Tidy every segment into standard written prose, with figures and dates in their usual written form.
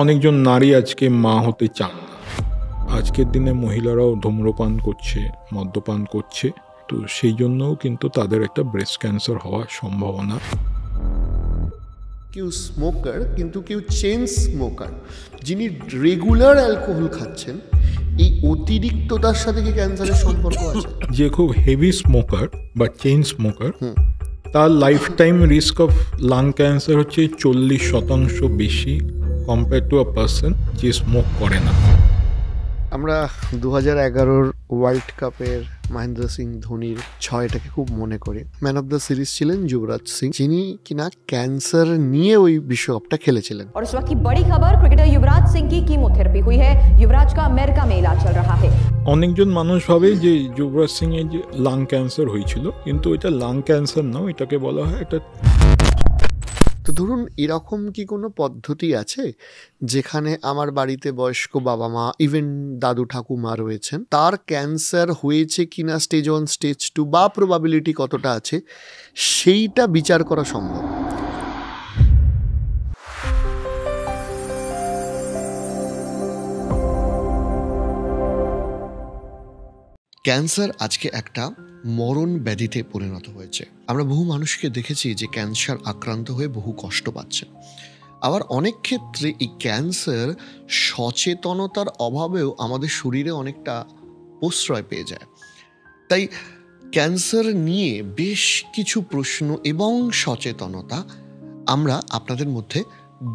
অনেকজন নারী আজকে মা হতে চান না। আজকের দিনে মহিলারাও ধূম্রপান করছে, মদ্যপান করছে, তো সেই জন্যও কিন্তু তাদের একটা ব্রেস্ট ক্যান্সার হওয়ার সম্ভাবনা। কেউ স্মোকার, কিন্তু কেউ চেইন স্মোকার, যিনি রেগুলার অ্যালকোহল খাচ্ছেন, এই অতিরিক্ততার সাথে কি ক্যান্সারের সম্পর্ক আছে? যে খুব হেভি স্মোকার বা চেইন স্মোকার, তার life time risk of lung cancer হচ্ছে 40% বেশি কম্পেয়ার টু আ পার্সন যে স্মোক করে না। আমরা 2011 ওয়ার্ল্ড কাপের মহেন্দ্র সিং ধোনির ছয়টাকে খুব মনে করি। ম্যান অফ দ্য সিরিজ ছিলেন যুবরাজ সিং, যিনি কিনা ক্যান্সার নিয়ে ওই বিশ্বকাপটা খেলেছিলেন। और इस वक्त की बड़ी खबर, क्रिकेटर युवराज सिंह की कीमोथेरेपी हुई है। युवराज का अमेरिका में इलाज चल रहा है। অনেকজন মানুষ ভাবে যে যুবরাজ সিং এর যে লাং ক্যান্সার হয়েছিল, কিন্তু এটা লাং ক্যান্সার না, এটাকে বলা হয় একটা। তো ধরুন, এরকম কি কোনো পদ্ধতি আছে যেখানে আমার বাড়িতে বয়স্ক বাবা মা, ইভেন দাদু ঠাকুমা রয়েছেন, তার ক্যান্সার হয়েছে কিনা স্টেজ 1, স্টেজ 2 বা প্রবাবিলিটি কতটা আছে, সেইটা বিচার করা সম্ভব? ক্যান্সার আজকে একটা মরণ ব্যাধিতে পরিণত হয়েছে। আমরা বহু মানুষকে দেখেছি যে ক্যান্সার আক্রান্ত হয়ে বহু কষ্ট পাচ্ছে। আবার অনেক ক্ষেত্রে এই ক্যান্সার সচেতনতার অভাবেও আমাদের শরীরে অনেকটা প্রশ্রয় পেয়ে যায়। তাই ক্যান্সার নিয়ে বেশ কিছু প্রশ্ন এবং সচেতনতা আমরা আপনাদের মধ্যে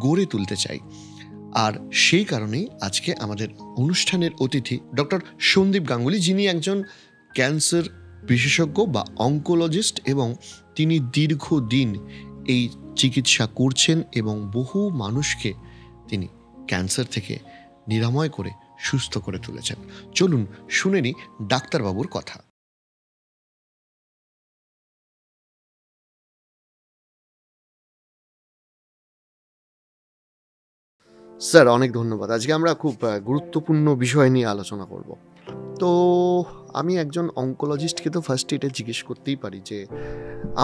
গড়ে তুলতে চাই। আর সেই কারণেই আজকে আমাদের অনুষ্ঠানের অতিথি ডক্টর সন্দীপ গাঙ্গুলি, যিনি একজন ক্যান্সার বিশেষজ্ঞ বা অঙ্কোলজিস্ট, এবং তিনি দীর্ঘদিন এই চিকিৎসা করছেন এবং বহু মানুষকে তিনি ক্যান্সার থেকে নিরাময় করে সুস্থ করে তুলেছেন। চলুন শুনে নিই ডাক্তারবাবুর কথা। স্যার, অনেক ধন্যবাদ। আজকে আমরা খুব গুরুত্বপূর্ণ বিষয় নিয়ে আলোচনা করব। তো আমি একজন অঙ্কোলজিস্টকে তো ফার্স্ট এটা জিজ্ঞেস করতেই পারি যে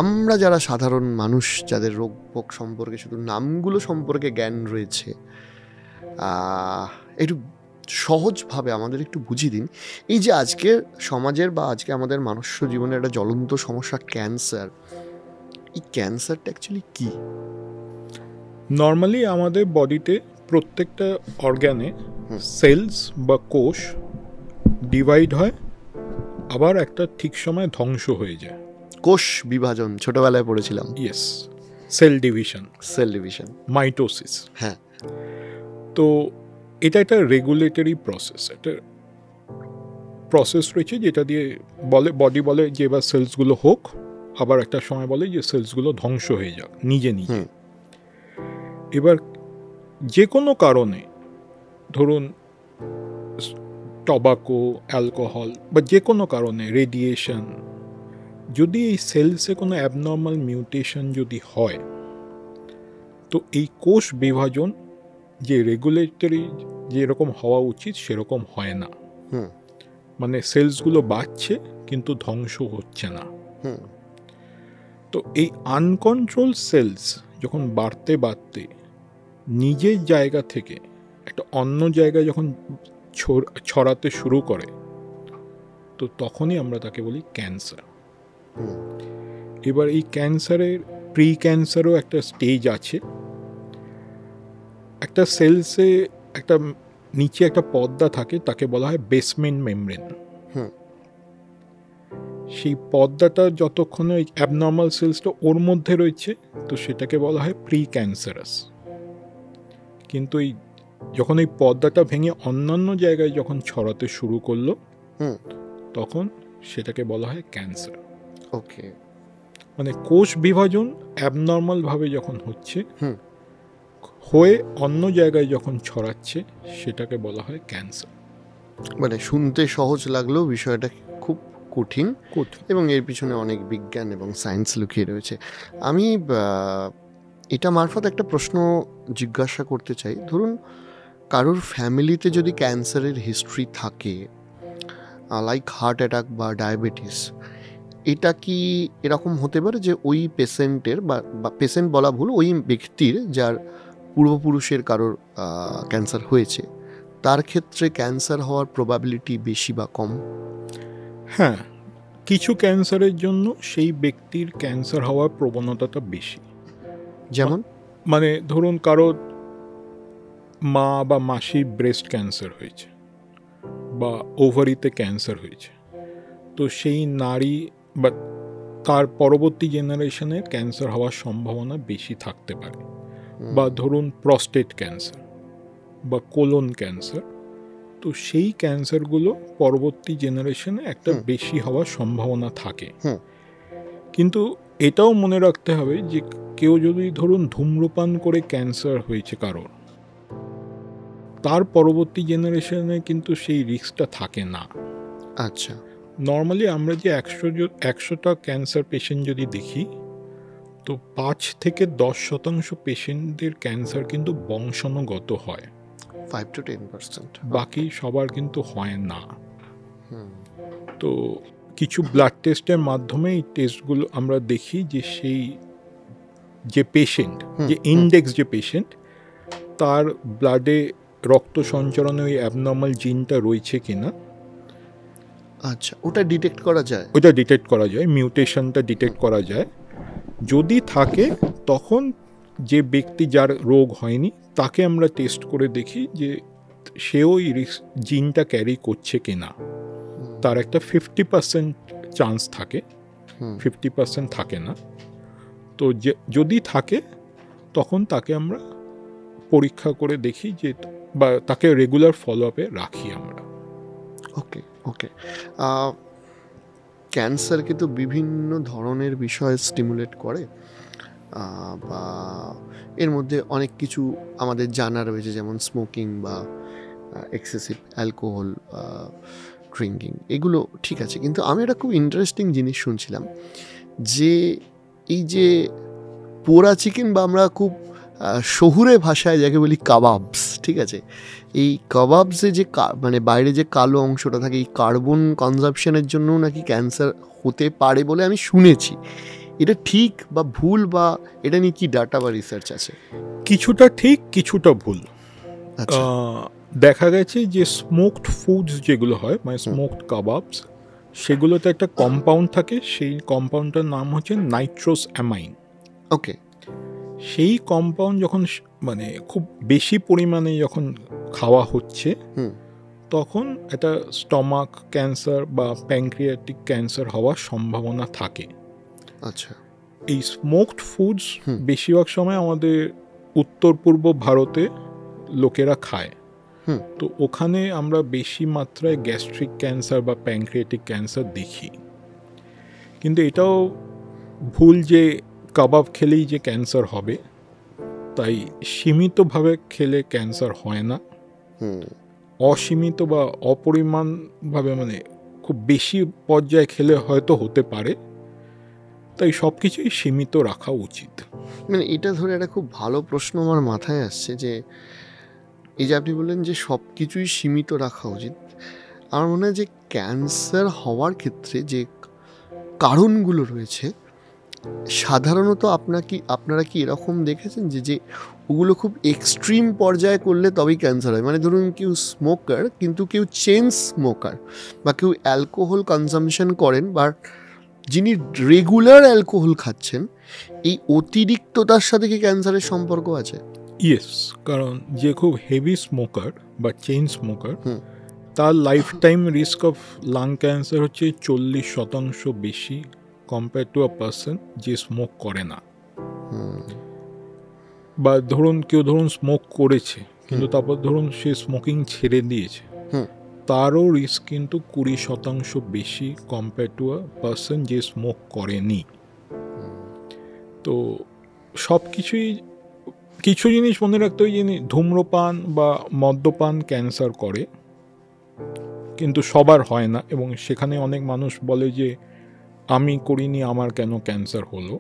আমরা যারা সাধারণ মানুষ, যাদের রোগ ভোগ সম্পর্কে শুধু নামগুলো সম্পর্কে জ্ঞান রয়েছে, একটু সহজভাবে আমাদের একটু বুঝিয়ে দিন, এই যে আজকের সমাজের বা আজকে আমাদের মানুষ্য জীবনের একটা জ্বলন্ত সমস্যা ক্যান্সার, এই ক্যান্সারটা অ্যাকচুয়ালি কী? নর্মালি আমাদের বডিতে প্রত্যেকটা অর্গ্যানে সেলস বা কোষ ডিভাইড হয়, আবার একটা ঠিক সময় ধ্বংস হয়ে যায়। কোষ বিভাজন ছোটবেলায় পড়েছিলাম। Yes, cell division, mitosis. হ্যাঁ। তো এটা একটা রেগুলেটরি প্রসেস, একটা প্রসেস রয়েছে যেটা দিয়ে বডি বলে যে এবার সেলসগুলো হোক, আবার একটা সময় বলে যে সেলসগুলো ধ্বংস হয়ে যাক নিজে নিজে। এবার যে কোনো কারণে, ধরুন টবাকো, অ্যালকোহল বা যে কোনো কারণে, রেডিয়েশন, যদি এই সেলসে কোনো অ্যাবনর্মাল মিউটেশন যদি হয়, তো এই কোষ বিভাজন যে রেগুলেটরি যেরকম হওয়া উচিত সেরকম হয় না। মানে সেলসগুলো বাড়ছে কিন্তু ধ্বংস হচ্ছে না। তো এই আনকন্ট্রোল সেলস যখন বাড়তে বাড়তে নিজের জায়গা থেকে একটা অন্য জায়গায় যখন ছড়াতে শুরু করে, তো তখনই আমরা তাকে বলি ক্যান্সার। এবার এই ক্যান্সারের প্রি ক্যান্সারও একটা স্টেজ আছে। একটা সেলসে একটা নিচে একটা পর্দা থাকে, তাকে বলা হয় বেসমেন্ট মেমব্রেন। সেই পর্দাটা যতক্ষণ ওই অ্যাবনর্মাল সেলসটা ওর মধ্যে রয়েছে, তো সেটাকে বলা হয় প্রি ক্যান্সারাস। কিন্তু এই যখন এই পর্দাটা ভেঙে অন্যান্য জায়গায় যখন ছড়াতে শুরু করলো, তখন সেটাকে বলা হয় ক্যান্সার। ওকে। মানে কোষ বিভাজন অ্যাবনর্মাল ভাবে যখন হচ্ছে, হয়ে অন্য জায়গায় যখন ছড়াচ্ছে, সেটাকে বলা হয় ক্যান্সার। মানে শুনতে সহজ লাগলেও বিষয়টা খুব কঠিন, এবং এর পিছনে অনেক বিজ্ঞান এবং সায়েন্স লুকিয়ে রয়েছে। আমি এটা মারফত একটা প্রশ্ন জিজ্ঞাসা করতে চাই। ধরুন, কারোর ফ্যামিলিতে যদি ক্যান্সারের হিস্ট্রি থাকে, লাইক হার্ট অ্যাটাক বা ডায়াবেটিস, এটা কি এরকম হতে পারে যে ওই পেশেন্টের বা পেশেন্ট বলা ভুল, ওই ব্যক্তির যার পূর্বপুরুষের কারোর ক্যান্সার হয়েছে, তার ক্ষেত্রে ক্যান্সার হওয়ার প্রবাবিলিটি বেশি বা কম? হ্যাঁ, কিছু ক্যান্সারের জন্য সেই ব্যক্তির ক্যান্সার হওয়ার প্রবণতাটা বেশি। যেমন? মানে ধরুন কারো মা বা মাসির ব্রেস্ট ক্যান্সার হয়েছে বা ওভারিতে ক্যান্সার হয়েছে, তো সেই নারী বা তার পরবর্তী জেনারেশনে ক্যান্সার হওয়ার সম্ভাবনা বেশি থাকতে পারে। বা ধরুন প্রস্টেট ক্যান্সার বা কোলন ক্যান্সার, তো সেই ক্যান্সারগুলো পরবর্তী জেনারেশনে একটা বেশি হওয়ার সম্ভাবনা থাকে। কিন্তু এটাও মনে রাখতে হবে যে কেউ যদি ধরুন ধূম্রপান করে ক্যান্সার হয়েছে কারোর, তার পরবর্তী জেনারেশনে কিন্তু সেই রিস্কটা থাকে না। আচ্ছা। নর্মালি আমরা যে 100টা ক্যান্সার পেশেন্ট যদি দেখি, তো 5 থেকে 10% পেশেন্টদের ক্যান্সার কিন্তু বংশানুগত হয়, 5 to 10%। বাকি সবার কিন্তু হয় না। তো কিছু ব্লাড টেস্টের মাধ্যমে এই টেস্টগুলো আমরা দেখি যে সেই যে পেশেন্ট, যে ইন্ডেক্স যে পেশেন্ট, তার ব্লাডে রক্ত সঞ্চালনে ওই অ্যাবনর্মাল জিনটা রয়েছে কিনা। আচ্ছা, ওটা ডিটেক্ট করা যায়? ওটা ডিটেক্ট করা যায়, মিউটেশনটা ডিটেক্ট করা যায়। যদি থাকে তখন যে ব্যক্তি যার রোগ হয়নি তাকে আমরা টেস্ট করে দেখি যে সেও ওই জিনটা ক্যারি করছে কিনা। তার একটা 50% চান্স থাকে, 50% থাকে না। তো যদি থাকে তখন তাকে আমরা পরীক্ষা করে দেখি যে, বা তাকে রেগুলার ফলো আপে রাখি আমরা। ওকে ওকে। ক্যান্সার কিন্তু বিভিন্ন ধরনের বিষয় স্টিমুলেট করে, বা এর মধ্যে অনেক কিছু আমাদের জানা রয়েছে, যেমন স্মোকিং বা এক্সেসিভ অ্যালকোহল ড্রিঙ্কিং, এগুলো ঠিক আছে। কিন্তু আমি একটা খুব ইন্টারেস্টিং জিনিস শুনছিলাম যে এই যে পোড়া চিকেন, বা আমরা খুব শহুরে ভাষায় যাকে বলি কাবাবস, ঠিক আছে, এই কাবাবসে যে মানে বাইরে যে কালো অংশটা থাকে, এই কার্বন কনজাম্পশনের জন্য নাকি ক্যান্সার হতে পারে বলে আমি শুনেছি। এটা ঠিক বা ভুল, বা এটা নিয়ে কি ডাটা বা রিসার্চ আছে? কিছুটা ঠিক, কিছুটা ভুল। দেখা গেছে যে স্মোকড ফুডস যেগুলো হয়, মানে স্মোকড কাবাবস, সেগুলোতে একটা কম্পাউন্ড থাকে, সেই কম্পাউন্ডটার নাম হচ্ছে নাইট্রোস অ্যামাইন। ওকে। সেই কম্পাউন্ড যখন মানে খুব বেশি পরিমাণে যখন খাওয়া হচ্ছে, তখন এটা স্টমাক ক্যান্সার বা প্যানক্রিয়াটিক ক্যান্সার হওয়ার সম্ভাবনা থাকে। আচ্ছা। এই স্মোকড ফুডস বেশিরভাগ সময় আমাদের উত্তর পূর্ব ভারতে লোকেরা খায়, তো ওখানে আমরা বেশি মাত্রায় গ্যাস্ট্রিক ক্যান্সার বা প্যানক্রিয়াটিক ক্যান্সার দেখি। কিন্তু এটাও ভুল যে কাবাব খেলেই যে ক্যান্সার হবে, তাই সীমিতভাবে খেলে ক্যান্সার হয় না। অসীমিত বা অপরিমাণভাবে, মানে খুব বেশি পর্যায়ে খেলে হয়তো হতে পারে, তাই সব কিছুই সীমিত রাখা উচিত। মানে এটা ধরে একটা খুব ভালো প্রশ্ন আমার মাথায় আসছে, যে এই যে আপনি বললেন যে সব কিছুই সীমিত রাখা উচিত, আমার মনে হয় যে ক্যান্সার হওয়ার ক্ষেত্রে যে কারণগুলো রয়েছে, সাধারণত আপনারা কি এরকম দেখেছেন যে ওগুলো খুব এক্সট্রিম পর্যায়ে করলে তবেই ক্যান্সার হয়? মানে ধরুন কেউ স্মোকার, কিন্তু কেউ চেন স্মোকার, বা কেউ অ্যালকোহল কনজামশন করেন, বা যিনি রেগুলার অ্যালকোহল খাচ্ছেন, এই অতিরিক্ততার সাথে কি ক্যান্সারের সম্পর্ক আছে? ইয়েস, কারণ যে খুব হেভি স্মোকার বা চেইন স্মোকার, তার life time risk of lung cancer হচ্ছে 40% বেশি কম্পেয়ার টু আ পার্সন যে স্মোক করে না। বা ধরুন কেউ স্মোক করেছে, কিন্তু তারপর ধরুন সে স্মোকিং ছেড়ে দিয়েছে, তারও রিস্ক কিন্তু 20% বেশি কম্পেয়ার টু আ পার্সন যে স্মোক করেনি। তো সব কিছুই, কিছু জিনিস মনে রাখতে হয়, যে ধূম্রপান বা মদ্যপান ক্যান্সার করে, কিন্তু সবার হয় না। এবং সেখানে অনেক মানুষ বলে যে আমি করিনি, আমার কেন ক্যান্সার হলো।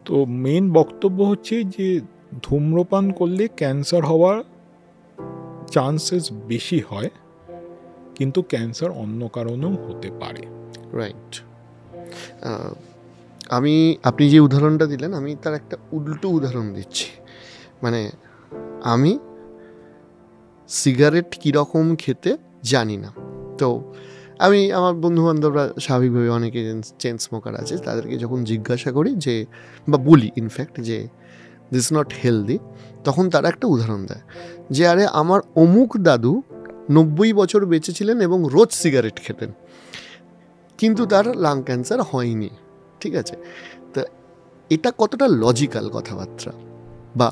তো মেন বক্তব্য হচ্ছে যে ধূম্রপান করলে ক্যান্সার হওয়ার চান্সেস বেশি হয়, কিন্তু ক্যান্সার অন্য কারণেও হতে পারে। রাইট। আপনি যে উদাহরণটা দিলেন, আমি তার একটা উল্টো উদাহরণ দিচ্ছি। মানে আমি সিগারেট কীরকম খেতে জানি না, তো আমি আমার বন্ধুবান্ধবরা স্বাভাবিকভাবে অনেকে চেন স্মোকার আছে, তাদেরকে যখন জিজ্ঞাসা করি যে, বা বলি ইনফ্যাক্ট যে দিস নট হেলদি, তখন তারা একটা উদাহরণ দেয় যে আরে আমার অমুক দাদু 90 বছর বেঁচে ছিলেন এবং রোজ সিগারেট খেতেন, কিন্তু তার লাং ক্যান্সার হয়নি। ঠিক আছে, তা এটা কতটা লজিক্যাল কথাবার্তা, বা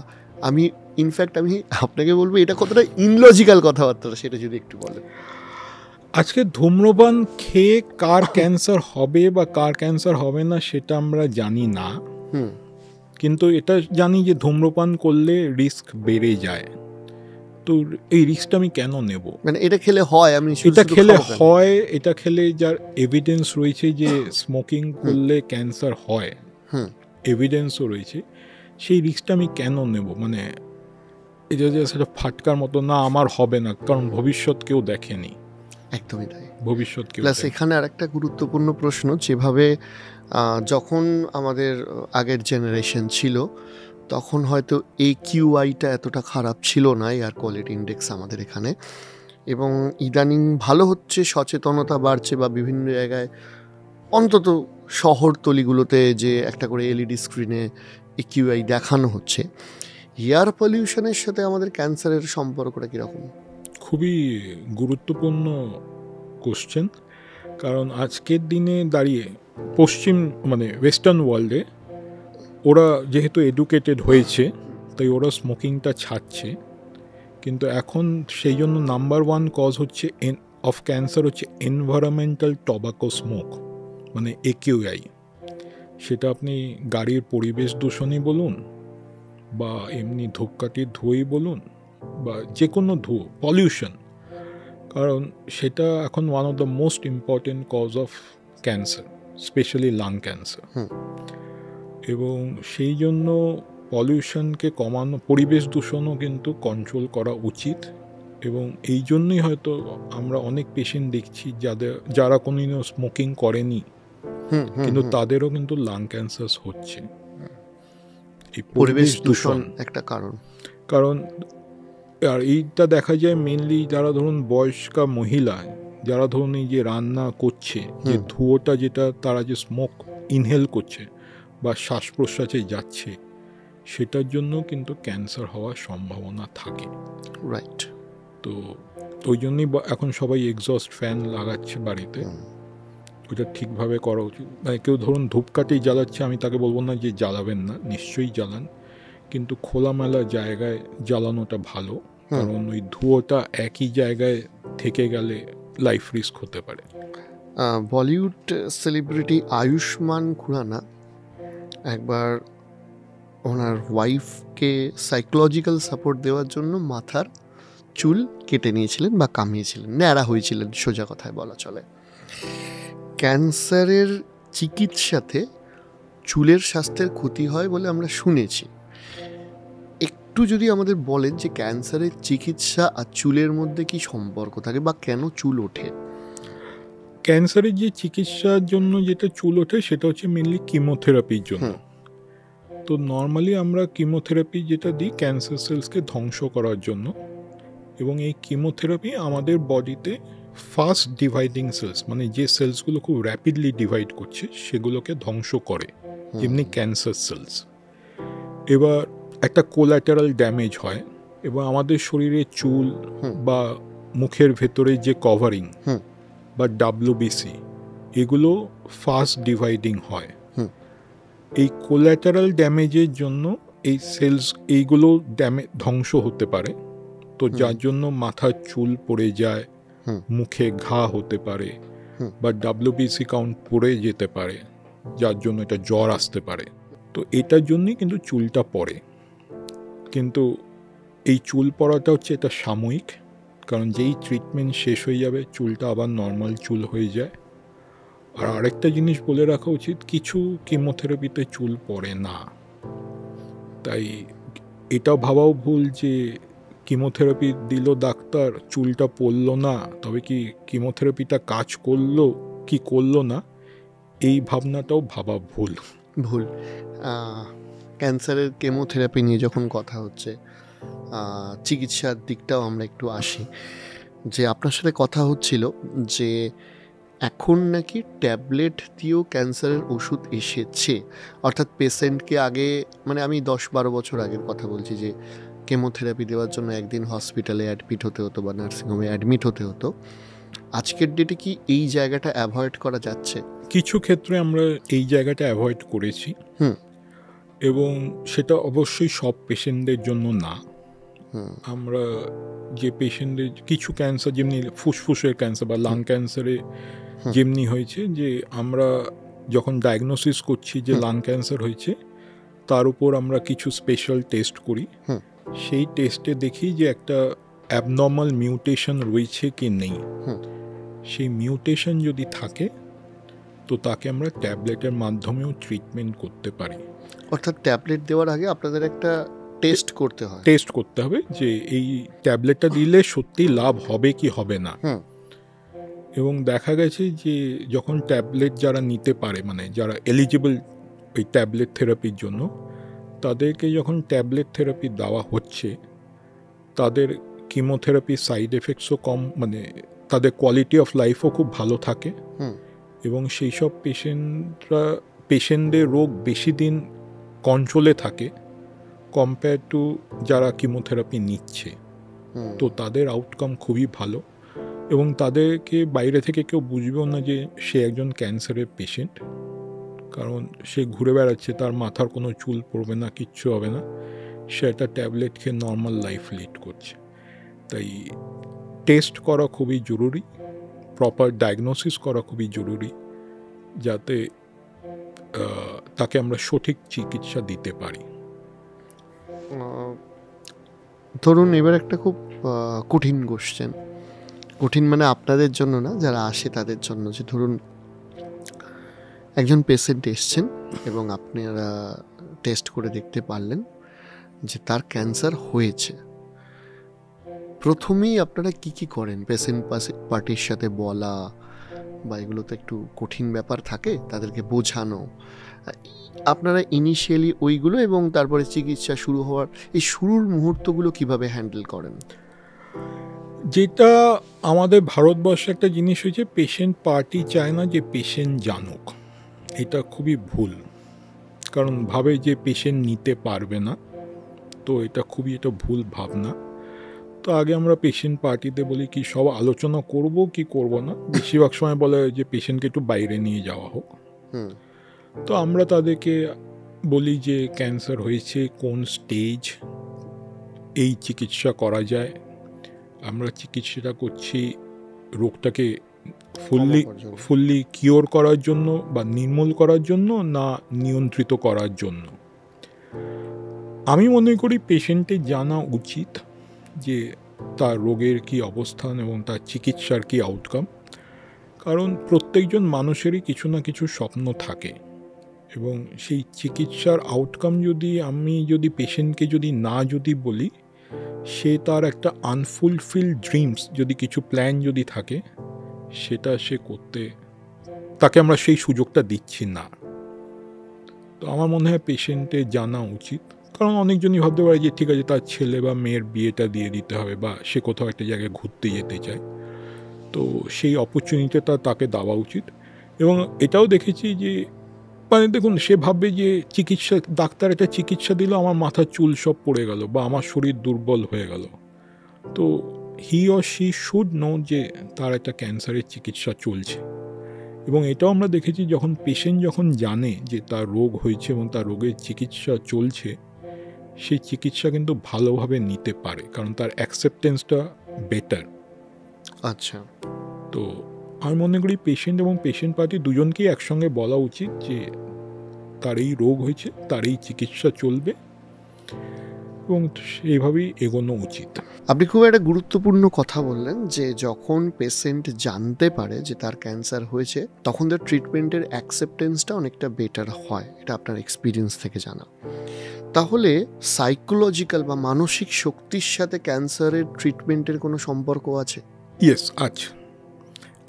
আমি ইনফ্যাক্ট আমি আপনাকে বলবো এটা কতটা ইনলজিক্যাল কথাবার্তা, সেটা যদি একটু বলেন। আজকে ধূম্রপান খেয়ে কার ক্যান্সার হবে বা কার ক্যান্সার হবে না সেটা আমরা জানি না, কিন্তু এটা জানি যে ধূম্রপান করলে রিস্ক বেড়ে যায়। তো এই রিস্কটা আমি কেন নেব? মানে এটা খেলে হয়, আমি এটা খেলে যার এভিডেন্স রয়েছে যে স্মোকিং করলে ক্যান্সার হয়, এভিডেন্সও রয়েছে, সেই রিস্কটা আমি কেন নেব? মানে এটা যে সেটা ফাটকার মতো না, আমার হবে না, কারণ ভবিষ্যৎ কেউ দেখেনি। একদমই তাই, ভবিষ্যৎ কেউ। প্লাস এখানে আর একটা গুরুত্বপূর্ণ প্রশ্ন, যেভাবে যখন আমাদের আগের জেনারেশন ছিল তখন হয়তো AQI-টা এতটা খারাপ ছিল না, এয়ার কোয়ালিটি ইন্ডেক্স আমাদের এখানে, এবং ইদানিং ভালো হচ্ছে, সচেতনতা বাড়ছে, বা বিভিন্ন জায়গায় অন্তত শহরতলিগুলোতে যে একটা করে LED স্ক্রিনে AQI দেখানো হচ্ছে। এয়ার পলিউশনের সাথে আমাদের ক্যান্সারের সম্পর্কটা কীরকম? খুবই গুরুত্বপূর্ণ কোশ্চেন, কারণ আজকের দিনে দাঁড়িয়ে পশ্চিম মানে ওয়েস্টার্ন ওয়ার্ল্ডে ওরা যেহেতু এডুকেটেড হয়েছে তাই ওরা স্মোকিংটা ছাড়ছে, কিন্তু এখন সেই জন্য নাম্বার 1 কজ হচ্ছে অফ ক্যান্সার হচ্ছে এনভায়রনমেন্টাল টবাকো স্মোক, মানে AQI। সেটা আপনি গাড়ির পরিবেশ দূষণই বলুন, বা এমনি ধূপকাঠির ধোঁয়াই বলুন, বা যে কোনো ধোঁয়া, পলিউশন, কারণ সেটা এখন one of the most important cause of cancer, specially lung cancer. এবং সেই জন্য পলিউশনকে কমানো, পরিবেশ দূষণও কিন্তু কন্ট্রোল করা উচিত। এবং এই জন্যই হয়তো আমরা অনেক পেশেন্ট দেখছি যারা কোনোদিনও স্মোকিং করেনি কিন্তু তাদেরও কিন্তু লাং ক্যান্সার হচ্ছে। এই পরিবেশ দূষণ একটা কারণ আর এইটা দেখা যায় মেনলি যারা ধরুন বয়স্কা মহিলা, যারা ধরুন এই যে রান্না করছে, যে ধোঁয়াটা যেটা তারা যে স্মোক ইনহেল করছে বা শ্বাস প্রশ্বাসে যাচ্ছে, সেটার জন্য কিন্তু ক্যান্সার হওয়ার সম্ভাবনা থাকে। রাইট। তো ওই জন্যই এখন সবাই এক্সস্ট ফ্যান লাগাচ্ছে বাড়িতে, ওটা ঠিকভাবে করা উচিত। মানে কেউ ধরুন ধূপকাঠি জ্বালাচ্ছে, আমি তাকে বলবো না যে জ্বালাবেন না, নিশ্চয়ই জ্বালান, কিন্তু খোলামেলা জায়গায় জ্বালানোটা ভালো, কারণ ওই ধোঁয়াটা একই জায়গায় থেকে গেলে লাইফ রিস্ক হতে পারে। বলিউড সেলিব্রিটি আয়ুষ্মান খুরানা একবার ওনার ওয়াইফকে সাইকোলজিক্যাল সাপোর্ট দেওয়ার জন্য মাথার চুল কেটে নিয়েছিলেন বা কামিয়েছিলেন, ন্যাড়া হয়েছিলেন, সোজা কথায় বলা চলে। ক্যান্সারের চিকিৎসাতে চুলের স্বাস্থ্যের ক্ষতি হয় বলে আমরা শুনেছি। একটু যদি আমাদের বলেন যে ক্যান্সারের চিকিৎসা আর চুলের মধ্যে কি সম্পর্ক থাকে, বা কেন চুল ওঠে? ক্যান্সারের যে চিকিৎসার জন্য যেটা চুল ওঠে সেটা হচ্ছে মেনলি কিমোথেরাপির জন্য। তো নর্মালি আমরা কিমোথেরাপি যেটা দিই ক্যান্সার সেলসকে ধ্বংস করার জন্য, এবং এই কিমোথেরাপি আমাদের বডিতে ফাস্ট ডিভাইডিং সেলস, মানে যে সেলসগুলো খুব র্যাপিডলি ডিভাইড করছে সেগুলোকে ধ্বংস করে, এমনি ক্যান্সার সেলস। এবার একটা কোল্যাটারাল ড্যামেজ হয়, এবং আমাদের শরীরে চুল বা মুখের ভেতরে যে কভারিং বা WBC, এগুলো ফাস্ট ডিভাইডিং হয়। এই কোল্যাটারাল ড্যামেজের জন্য এই সেলস এইগুলো ধ্বংস হতে পারে, তো যার জন্য মাথার চুল পড়ে যায়, মুখে ঘা হতে পারে, বা WBC কাউন্ট পড়ে যেতে পারে, যার জন্য এটা জ্বর আসতে পারে। তো এটার জন্যই কিন্তু চুলটা পড়ে। কিন্তু এই চুল পড়াটা হচ্ছে এটা সাময়িক, কারণ যেই ট্রিটমেন্ট শেষ হয়ে যাবে চুলটা আবার নর্মাল চুল হয়ে যায়। আর আরেকটা জিনিস বলে রাখা উচিত, কিছু কিমোথেরাপিতে চুল পড়ে না, তাই এটাও ভাবাও ভুল যে কিমোথেরাপি দিল ডাক্তার, চুলটা পড়লো না, তবে কি কিমোথেরাপিটা কাজ করলো কি করলো না, এই ভাবনাটাও ভাবা ভুল। ক্যান্সারের কেমোথেরাপি নিয়ে যখন কথা হচ্ছে, চিকিৎসার দিকটাও আমরা একটু আসি, যে আপনার সাথে কথা হচ্ছিল যে এখন নাকি ট্যাবলেট দিয়েও ক্যান্সারের ওষুধ এসেছে, অর্থাৎ পেশেন্টকে আগে, মানে আমি 10-12 বছর আগের কথা বলছি, যে কেমোথেরাপি দেওয়ার জন্য একদিন হসপিটালে অ্যাডমিট হতে হতো বা নার্সিংহোমে অ্যাডমিট হতে হতো। আজকের ডেটে কি এই জায়গাটা অ্যাভয়েড করা যাচ্ছে? কিছু ক্ষেত্রে আমরা এই জায়গাটা অ্যাভয়েড করেছি, এবং সেটা অবশ্যই সব পেশেন্টদের জন্য না। আমরা যে পেশেন্টদের কিছু ক্যান্সার, যেমনি ফুসফুসের ক্যান্সার বা লাং ক্যান্সারে যেমনি হয়েছে, যে আমরা যখন ডায়াগনোসিস করছি যে লাং ক্যান্সার হয়েছে, তার উপর আমরা কিছু স্পেশাল টেস্ট করি। সেই টেস্টে দেখি যে একটা অ্যাবনর্মাল মিউটেশন রয়েছে কি নেই। সেই মিউটেশন যদি থাকে তো তাকে আমরা ট্যাবলেটের মাধ্যমেও ট্রিটমেন্ট করতে পারি। অর্থাৎ ট্যাবলেট দেওয়ার আগে আপনাদের একটা টেস্ট করতে হবে যে এই ট্যাবলেটটা দিলে সত্যি লাভ হবে কি হবে না। এবং দেখা গেছে যে যখন ট্যাবলেট যারা নিতে পারে, মানে যারা এলিজিবল ওই ট্যাবলেট থেরাপির জন্য, তাদেরকে যখন ট্যাবলেট থেরাপি দেওয়া হচ্ছে, তাদের কিমোথেরাপির সাইড এফেক্টসও কম, মানে তাদের কোয়ালিটি অফ লাইফও খুব ভালো থাকে। এবং সেই সব পেশেন্টদের রোগ বেশি দিন কন্ট্রোলে থাকে কম্পেয়ার টু যারা কিমোথেরাপি নিচ্ছে। তো তাদের আউটকাম খুবই ভালো, এবং তাদেরকে বাইরে থেকে কেউ বুঝবেও না যে সে একজন ক্যান্সারের পেশেন্ট, কারণ সে ঘুরে বেড়াচ্ছে, তার মাথার কোনো চুল পড়বে না, কিচ্ছু হবে না, সে একটা ট্যাবলেট খেয়ে নর্মাল লাইফ লিড করছে। তাই টেস্ট করা খুবই জরুরি, প্রপার ডায়াগনোসিস করা খুবই জরুরি, যাতে তাকে আমরা সঠিক চিকিৎসা দিতে পারি। ধরুন এবার একটা খুব কঠিন কোশ্চেন, কঠিন মানে আপনাদের জন্য না, যারা আসে তাদের জন্য, যে ধরুন একজন পেশেন্ট এসছেন এবং আপনারা টেস্ট করে দেখতে পারলেন যে তার ক্যান্সার হয়েছে। প্রথমেই আপনারা কি করেন? পেশেন্ট পার্টির সাথে বলা বা এগুলো তো একটু কঠিন ব্যাপার থাকে, তাদেরকে বোঝানো, আপনারা ইনিশিয়ালি ওইগুলো, এবং তারপরে চিকিৎসা শুরু হওয়ার এই শুরুর মুহূর্তগুলো কিভাবে হ্যান্ডেল করেন? যেটা আমাদের ভারতবর্ষে একটা জিনিস হয়েছে, পেশেন্ট পার্টি চায় না যে পেশেন্ট জানুক। এটা খুবই ভুল, কারণ ভাবে যে পেশেন্ট নিতে পারবে না, তো এটা ভুল ভাবনা। তো আগে আমরা পেশেন্ট পার্টিতে বলি কি সব আলোচনা করব কি করব না, বেশিরভাগ সময় বলে যে পেশেন্টকে একটু বাইরে নিয়ে যাওয়া হোক। তো আমরা তাদেরকে বলি যে ক্যান্সার হয়েছে, কোন স্টেজ, এই চিকিৎসা করা যায়। আমরা চিকিৎসাটা করছি রোগটাকে ফুললি কিওর করার জন্য বা নির্মূল করার জন্য, না নিয়ন্ত্রিত করার জন্য। আমি মনে করি পেশেন্টের জানা উচিত যে তার রোগের কি অবস্থান এবং তার চিকিৎসার কি আউটকাম, কারণ প্রত্যেকজন মানুষেরই কিছু না কিছু স্বপ্ন থাকে, এবং সেই চিকিৎসার আউটকাম আমি যদি পেশেন্টকে যদি বলি, সে তার একটা আনফুলফিলড ড্রিমস, যদি কিছু প্ল্যান যদি থাকে, সেটা সে করতে, তাকে আমরা সেই সুযোগটা দিচ্ছি না। তো আমার মনে হয় পেশেন্টের জানা উচিত, কারণ অনেকজনই ভাবতে পারে যে ঠিক আছে তার ছেলে বা মেয়ের বিয়েটা দিয়ে দিতে হবে, বা সে কোথাও একটা জায়গায় ঘুরতে যেতে চায়, তো সেই অপরচুনিটিটা তাকে দেওয়া উচিত। এবং এটাও দেখেছি যে মানে দেখুন, সে ভাববে যে ডাক্তার একটা চিকিৎসা দিল, আমার মাথার চুল সব পড়ে গেল বা আমার শরীর দুর্বল হয়ে গেল। তো he or she should know যে তার একটা ক্যান্সারের চিকিৎসা চলছে। এবং এটাও আমরা দেখেছি, যখন পেশেন্ট জানে যে তার রোগ হয়েছে এবং তার রোগের চিকিৎসা চলছে, সেই চিকিৎসা কিন্তু ভালোভাবে নিতে পারে, কারণ তার অ্যাকসেপ্টেন্সটা বেটার। আচ্ছা, তো আমি মনে করি পেশেন্ট এবং পেশেন্ট পার্টি দুজনকেই একসঙ্গে বলা উচিত যে তার এই রোগ হয়েছে, তার এই চিকিৎসা চলবে, এবং সেইভাবেই এগোনো উচিত। আপনি খুব একটা গুরুত্বপূর্ণ কথা বললেন, যে যখন পেশেন্ট জানতে পারে যে তার ক্যান্সার হয়েছে, তখন তার ট্রিটমেন্টের অ্যাকসেপ্টেন্সটা অনেকটা বেটার হয়, এটা আপনার এক্সপিরিয়েন্স থেকে জানা। তাহলে সাইকোলজিক্যাল বা মানসিক শক্তির সাথে ক্যান্সারের ট্রিটমেন্টের কোনো সম্পর্ক আছে? ইয়েস, আছে।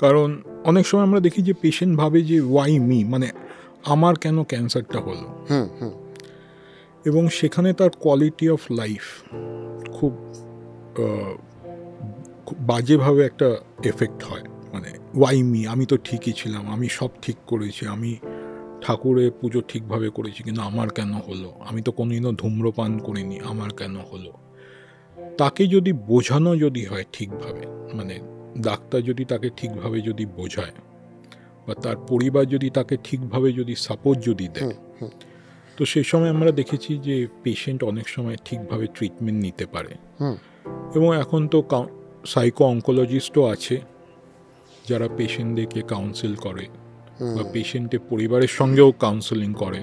কারণ অনেক সময় আমরা দেখি যে পেশেন্ট ভাবে যে ওয়াই মি, মানে আমার কেন ক্যান্সারটা হলো। এবং সেখানে তার কোয়ালিটি অফ লাইফ খুব খুব বাজেভাবে একটা এফেক্ট হয়, মানে ওয়াই মি, আমি তো ঠিকই ছিলাম, আমি সব ঠিক করেছি, আমি ঠাকুরের পুজো ঠিকভাবে করেছি, কিন্তু আমার কেন হলো, আমি তো কোনোদিনও ধূম্রপান করিনি, আমার কেন হলো। তাকে যদি বোঝানো যদি হয় ঠিকভাবে, মানে ডাক্তার যদি তাকে ঠিকভাবে যদি বোঝায় বা তার পরিবার যদি তাকে ঠিকভাবে যদি সাপোর্ট যদি দেয়, তো সেই সময় আমরা দেখেছি যে পেশেন্ট অনেক সময় ঠিকভাবে ট্রিটমেন্ট নিতে পারে। এবং এখন তো সাইকো অঙ্কোলজিস্টও আছে যারা পেশেন্টদেরকে কাউন্সিল করে বা পেশেন্টের পরিবারের সঙ্গেও কাউন্সেলিং করে।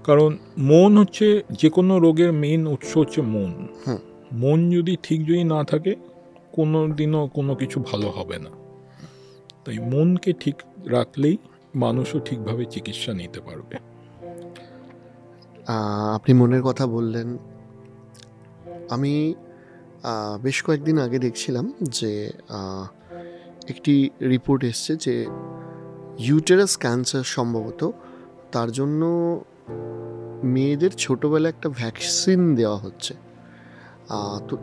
কারণ মন হচ্ছে যে কোনো রোগের মেইন উৎস হচ্ছে মন। মন যদি ঠিক যদি না থাকে কোনো দিনও কোনো কিছু ভালো হবে না। তাই মনকে ঠিক রাখলেই মানুষও ঠিকভাবে চিকিৎসা নিতে পারবে। আপনি মনের কথা বললেন। আমি বেশ কয়েকদিন আগে দেখছিলাম যে একটি রিপোর্ট এসছে যে ইউটেরাস ক্যান্সার সম্ভবত তার জন্য মেয়েদের ছোটোবেলায় একটা ভ্যাকসিন দেওয়া হচ্ছে। তো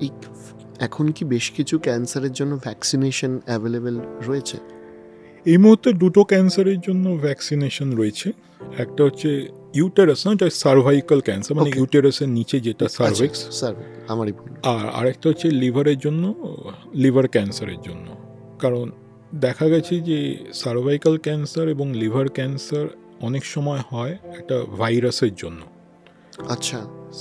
এখন কি বেশ কিছু ক্যান্সারের জন্য ভ্যাকসিনেশন অ্যাভেলেবেল রয়েছে? এই মুহূর্তে দুটো ক্যান্সারের জন্য ভ্যাকসিনেশন রয়েছে। একটা হচ্ছে ইউটেরাস, না, এটা সার্ভাইকাল ক্যান্সার, মানে ইউটেরাসের নিচে যেটা সার্ভিক্স, আমারই ভুল। আর আরেকটা হচ্ছে লিভারের জন্য, লিভার ক্যান্সারের জন্য। কারণ দেখা গেছে যে সার্ভাইকাল ক্যান্সার এবং লিভার ক্যান্সার অনেক সময় হয় একটা ভাইরাসের জন্য। আচ্ছা।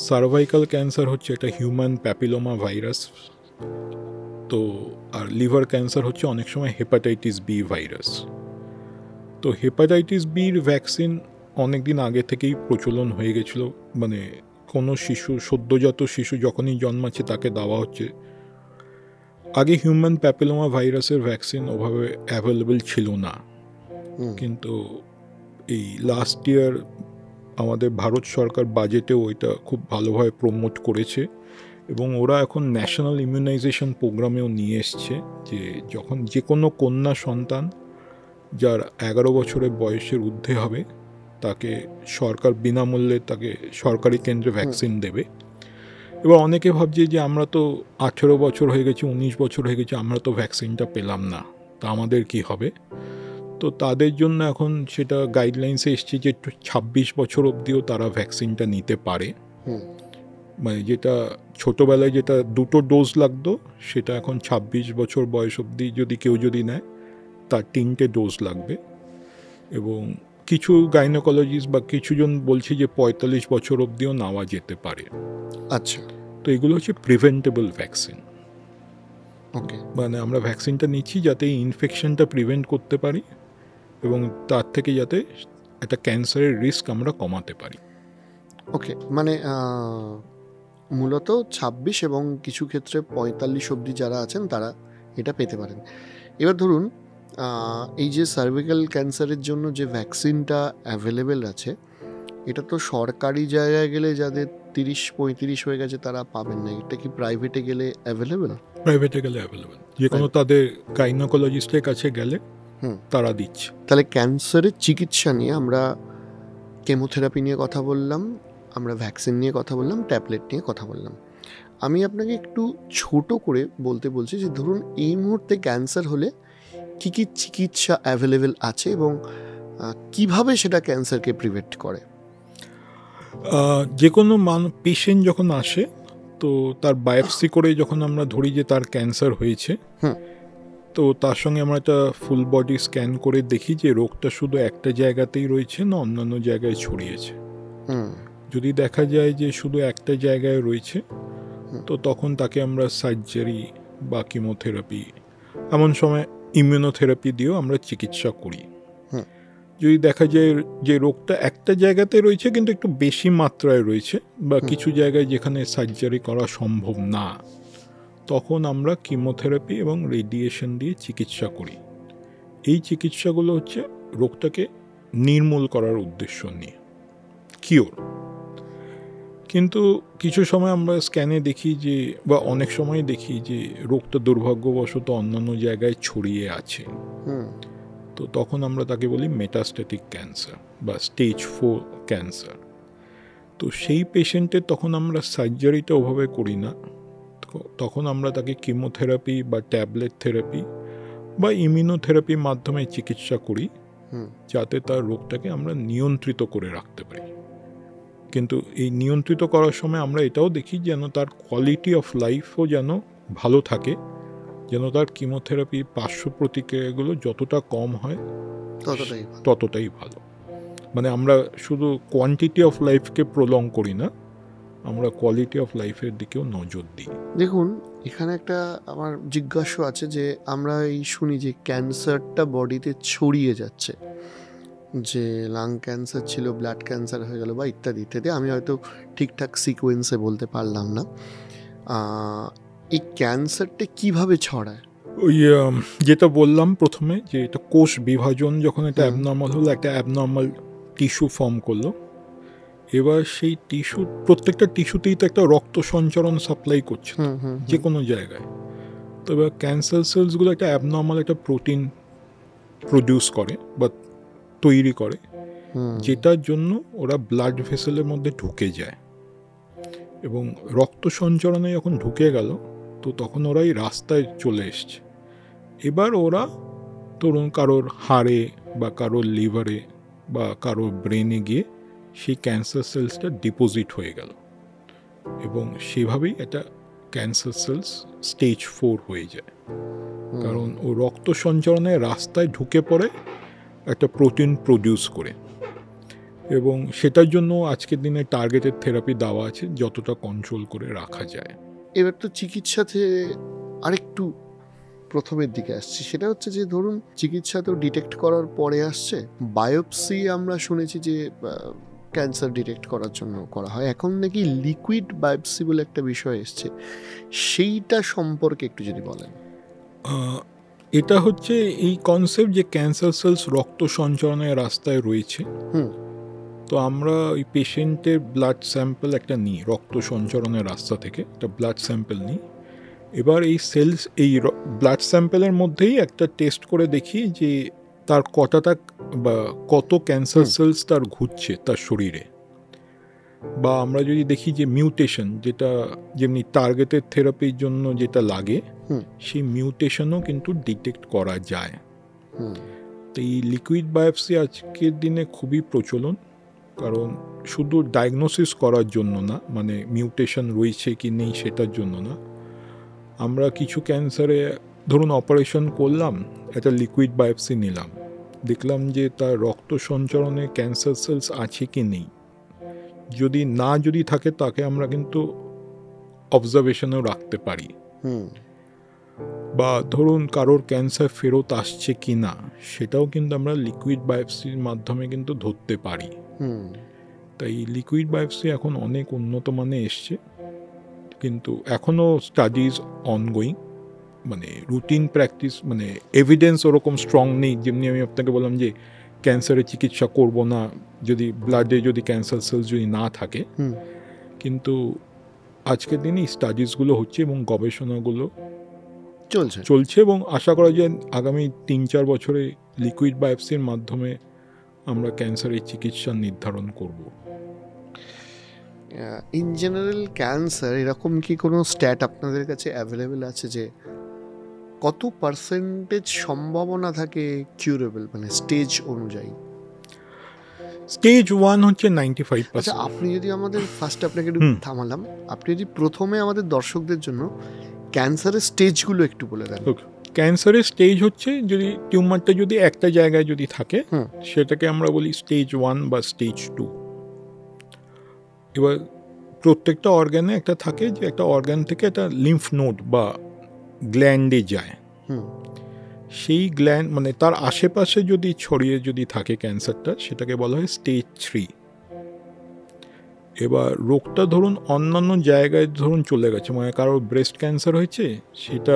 সার্ভাইকাল ক্যান্সার হচ্ছে একটা হিউম্যান প্যাপিলোমা ভাইরাস, তো আর লিভার ক্যান্সার হচ্ছে অনেক সময় হেপাটাইটিস বি ভাইরাস। তো হেপাটাইটিস বির ভ্যাকসিন অনেক দিন আগে থেকেই প্রচলন হয়ে গেছিল, মানে কোনো শিশু, সদ্যজাত শিশু যখনই জন্মাচ্ছে তাকে দেওয়া হচ্ছে। আগে হিউম্যান প্যাপিলোমা ভাইরাসের ভ্যাকসিন ওভাবে অ্যাভেলেবল ছিল না, কিন্তু এই লাস্ট ইয়ার আমাদের ভারত সরকার বাজেটেও ওইটা খুব ভালোভাবে প্রমোট করেছে এবং ওরা এখন ন্যাশনাল ইমিউনাইজেশন প্রোগ্রামেও নিয়ে এসছে যে যখন যে কোনো কন্যা সন্তান যার 11 বছরের বয়সের ঊর্ধ্বে হবে তাকে সরকার বিনামূল্যে তাকে সরকারি কেন্দ্রে ভ্যাকসিন দেবে। এবার অনেকে ভাবছে যে আমরা তো 18 বছর হয়ে গেছি, 19 বছর হয়ে গেছে, আমরা তো ভ্যাকসিনটা পেলাম না, তা আমাদের কি হবে? তো তাদের জন্য এখন সেটা গাইডলাইন্সে এসছে যে 26 বছর অবধিও তারা ভ্যাকসিনটা নিতে পারে। মানে যেটা ছোটোবেলায় যেটা 2টো ডোজ লাগতো সেটা এখন 26 বছর বয়স অবধি যদি কেউ যদি নেয় তার 3টে ডোজ লাগবে। এবং কিছু গাইনোকোলজিস্ট বা কিছুজন বলছে যে 45 বছর অবধিও নেওয়া যেতে পারে। আচ্ছা। তো এগুলো হচ্ছে প্রিভেন্টেবল ভ্যাকসিন। ওকে, মানে আমরা ভ্যাকসিনটা নিচ্ছি যাতে এই ইনফেকশনটা প্রিভেন্ট করতে পারি এবং তার থেকে যাতে একটা ক্যান্সারের রিস্ক আমরা কমাতে পারি। ওকে, মানে মূলত 26 এবং কিছু ক্ষেত্রে 45 অবধি যারা আছেন তারা এটা পেতে পারেন। এবার ধরুন এই যে সার্ভিক্যাল ক্যান্সারের জন্য যে ভ্যাকসিনটা অ্যাভেলেবেল আছে, এটা তো সরকারি জায়গায় গেলে যাদের 30-35 হয়ে গেছে তারা পাবেন না। এটা কি প্রাইভেটে গেলে অ্যাভেলেবেল? প্রাইভেটে গেলে অ্যাভেলেবেল, যে কোনো তাদের গাইনোকোলজিস্টের কাছে গেলে তারা দিচ্ছে। তাহলে ক্যান্সারের চিকিৎসা নিয়ে আমরা কেমোথেরাপি নিয়ে কথা বললাম, আমরা ভ্যাকসিন নিয়ে কথা বললাম, ট্যাবলেট নিয়ে কথা বললাম। আমি আপনাকে একটু ছোট করে বলতে বলছি যে ধরুন এই মুহূর্তে ক্যান্সার হলে কী কী চিকিৎসা অ্যাভেলেবেল আছে এবং কিভাবে সেটা ক্যান্সারকে প্রিভেন্ট করে। যে কোনো পেশেন্ট যখন আসে তো তার বায়োপসি করে যখন আমরা ধরি যে তার ক্যান্সার হয়েছে, তো তার সঙ্গে আমরা একটা ফুল বডি স্ক্যান করে দেখি যে রোগটা শুধু একটা জায়গাতেই রয়েছে না অন্যান্য জায়গায় ছড়িয়েছে। যদি দেখা যায় যে শুধু একটা জায়গায় রয়েছে তো তখন তাকে আমরা সার্জারি বা কিমোথেরাপি, এমন সময় ইমিউনোথেরাপি দিয়েও আমরা চিকিৎসা করি। যদি দেখা যায় যে রোগটা একটা জায়গাতে রয়েছে কিন্তু একটু বেশি মাত্রায় রয়েছে বা কিছু জায়গায় যেখানে সার্জারি করা সম্ভব না, তখন আমরা কিমোথেরাপি এবং রেডিয়েশন দিয়ে চিকিৎসা করি। এই চিকিৎসাগুলো হচ্ছে রোগটাকে নির্মূল করার উদ্দেশ্য নিয়ে, কিওর। কিন্তু কিছু সময় আমরা স্ক্যানে দেখি যে, বা অনেক সময় দেখি যে রোগটা দুর্ভাগ্যবশত অন্যান্য জায়গায় ছড়িয়ে আছে, তো তখন আমরা তাকে বলি মেটাস্ট্যাটিক ক্যান্সার বা স্টেজ 4 ক্যান্সার। তো সেই পেশেন্টের তখন আমরা সার্জারিটা ওভাবে করি না, তখন আমরা তাকে কিমোথেরাপি বা ট্যাবলেট থেরাপি বা ইমিউনোথেরাপির মাধ্যমে চিকিৎসা করি, যাতে তার রোগটাকে আমরা নিয়ন্ত্রিত করে রাখতে পারি। কিন্তু এই নিয়ন্ত্রিত করার সময় আমরা এটাও দেখি যেন তার কোয়ালিটি অফ লাইফও যেন ভালো থাকে, যেন তার কিমোথেরাপি পার্শ্ব প্রতিক্রিয়াগুলো যতটা কম হয় ততটাই ভালো। মানে আমরা শুধু কোয়ান্টিটি অফ লাইফকে প্রলং করি না, আমরা কোয়ালিটি অফ লাইফের দিকেও নজর দিই। দেখুন, এখানে একটা আমার জিজ্ঞাসা আছে যে আমরা এই শুনি যে ক্যান্সারটা বডিতে ছড়িয়ে যাচ্ছে, যে লাং ক্যান্সার ছিল ব্লাড ক্যান্সার হয়ে গেল বা ইত্যাদি ইত্যাদি, আমি হয়তো ঠিকঠাক সিকোয়েন্সে বলতে পারলাম না। এই ক্যান্সারটা কিভাবে ছড়ায়? ওই যেটা বললাম প্রথমে, যে এটা কোষ বিভাজন যখন এটা অ্যাবনর্মাল হলো, একটা অ্যাবনর্মাল টিস্যু ফর্ম করলো, এবার সেই টিস্যু, প্রত্যেকটা টিস্যুতেই তো একটা রক্ত সঞ্চারণ সাপ্লাই করছে যে কোনো জায়গায়। তো এবার ক্যান্সার সেলসগুলো একটা অ্যাবনর্মাল একটা প্রোটিন প্রডিউস করে বা তৈরি করে, যেটার জন্য ওরা ব্লাড ভেসেলের মধ্যে ঢুকে যায়, এবং রক্ত সঞ্চারণে যখন ঢুকে গেল তো তখন ওরা এই রাস্তায় চলে এসছে। এবার ওরা ধরুন কারোর হাড়ে বা কারোর লিভারে বা কারোর ব্রেনে গিয়ে সেই ক্যান্সার সেলসটা ডিপোজিট হয়ে গেল, এবং সেভাবেই একটা ক্যান্সার সেলস স্টেজ 4 হয়ে যায়। কারণ ও রক্ত সঞ্চারণের রাস্তায় ঢুকে পড়ে একটা প্রোটিন প্রডিউস করে, এবং সেটার জন্য আজকের দিনে টার্গেটেড থেরাপি দেওয়া আছে যতটা কন্ট্রোল করে রাখা যায়। এবার তো চিকিৎসাতে আরেকটু প্রথমের দিকে আসছি, সেটা হচ্ছে যে ধরুন চিকিৎসা তো ডিটেক্ট করার পরে আসছে, বায়োপসি আমরা শুনেছি যে ক্যান্সার ডিটেক্ট করার জন্য করা হয়, এখন নাকি লিকুইড বায়োপসি বলে একটা বিষয় এসছে, সেইটা সম্পর্কে একটু যদি বলেন। এটা হচ্ছে এই কনসেপ্ট যে ক্যান্সার সেলস রক্ত সঞ্চারণের রাস্তায় রয়েছে। তো আমরা ওই পেশেন্টের ব্লাড স্যাম্পল একটা নিই, রক্ত সঞ্চারণের রাস্তা থেকে একটা ব্লাড স্যাম্পল নিই। এবার এই সেলস, এই ব্লাড স্যাম্পলের মধ্যেই একটা টেস্ট করে দেখি যে তার কতটা বা কত ক্যান্সার সেলস তার ঘুরছে তার শরীরে, বা আমরা যদি দেখি যে মিউটেশন, যেটা যেমনি টার্গেটেড থেরাপির জন্য যেটা লাগে, সেই মিউটেশনও কিন্তু ডিটেক্ট করা যায়। তো এই লিকুইড বায়োপসি আজকের দিনে খুবই প্রচলন, কারণ শুধু ডায়াগনোসিস করার জন্য না, মানে মিউটেশন রয়েছে কি নেই সেটার জন্য না, আমরা কিছু ক্যান্সারে ধরুন অপারেশন করলাম, একটা লিকুইড বায়োপসি নিলাম, দেখলাম যে তার রক্ত সঞ্চারণে ক্যান্সার সেলস আছে কি নেই, যদি থাকে তাকে আমরা কিন্তু অবজারভেশনেও রাখতে পারি। বা ধরুন কারোর ক্যান্সার ফেরত আসছে কি না, সেটাও কিন্তু আমরা লিকুইড বায়োপসির মাধ্যমে কিন্তু ধরতে পারি। তাই লিকুইড বায়োপসি এখন অনেক উন্নত মানে এসছে, কিন্তু এখনও স্টাডিজ অনগোয়িং, মানে রুটিন প্র্যাকটিস, মানে এভিডেন্স ওরকম স্ট্রং নেই। যেমনি আমি আপনাকে বললাম যে ক্যান্সারের চিকিৎসা করব না যদি ব্লাডে যদি ক্যান্সার সেলস যদি না থাকে, কিন্তু আজকের দিনে স্টাডিজগুলো হচ্ছে এবং গবেষণাগুলো চলছে, এবং আশা করা যায় আগামী 3-4 বছরে লিকুইড বায়োপসির মাধ্যমে আমরা ক্যান্সারের চিকিৎসা নির্ধারণ করব। ইন জেনারেল ক্যান্সার এরকম কি কোনো স্ট্যাট আপনাদের কাছে অ্যাভেলেবেল আছে যে কত পার্সেন্টেজ সম্ভাবনা থাকে কিউরেবল, মানে স্টেজ অনুযায়ী? স্টেজ 1 হচ্ছে 95%। আচ্ছা, আপনি যদি আমাদের ফার্স্ট, আপনাকে একটু থামালাম, আপনি যদি প্রথমে আমাদের দর্শকদের জন্য ক্যান্সারের স্টেজগুলো একটু বলে দেন। ক্যান্সারের স্টেজ হচ্ছে, যদি টিউমারটা যদি একটা জায়গায় যদি থাকে সেটাকে আমরা বলি স্টেজ 1 বা স্টেজ 2। এবার প্রত্যেকটা অর্গানে একটা থাকে, যে একটা অর্গান থেকে একটা লিম্ফ নোড বা গ্ল্যান্ডে যায়, সেই গ্ল্যান্ড মানে তার আশেপাশে যদি ছড়িয়ে যদি থাকে ক্যান্সারটা, সেটাকে বলা হয় স্টেজ 3। এবার রোগটা ধরুন অন্যান্য জায়গায় ধরুন চলে গেছে, মানে কারোর ব্রেস্ট ক্যান্সার হয়েছে সেটা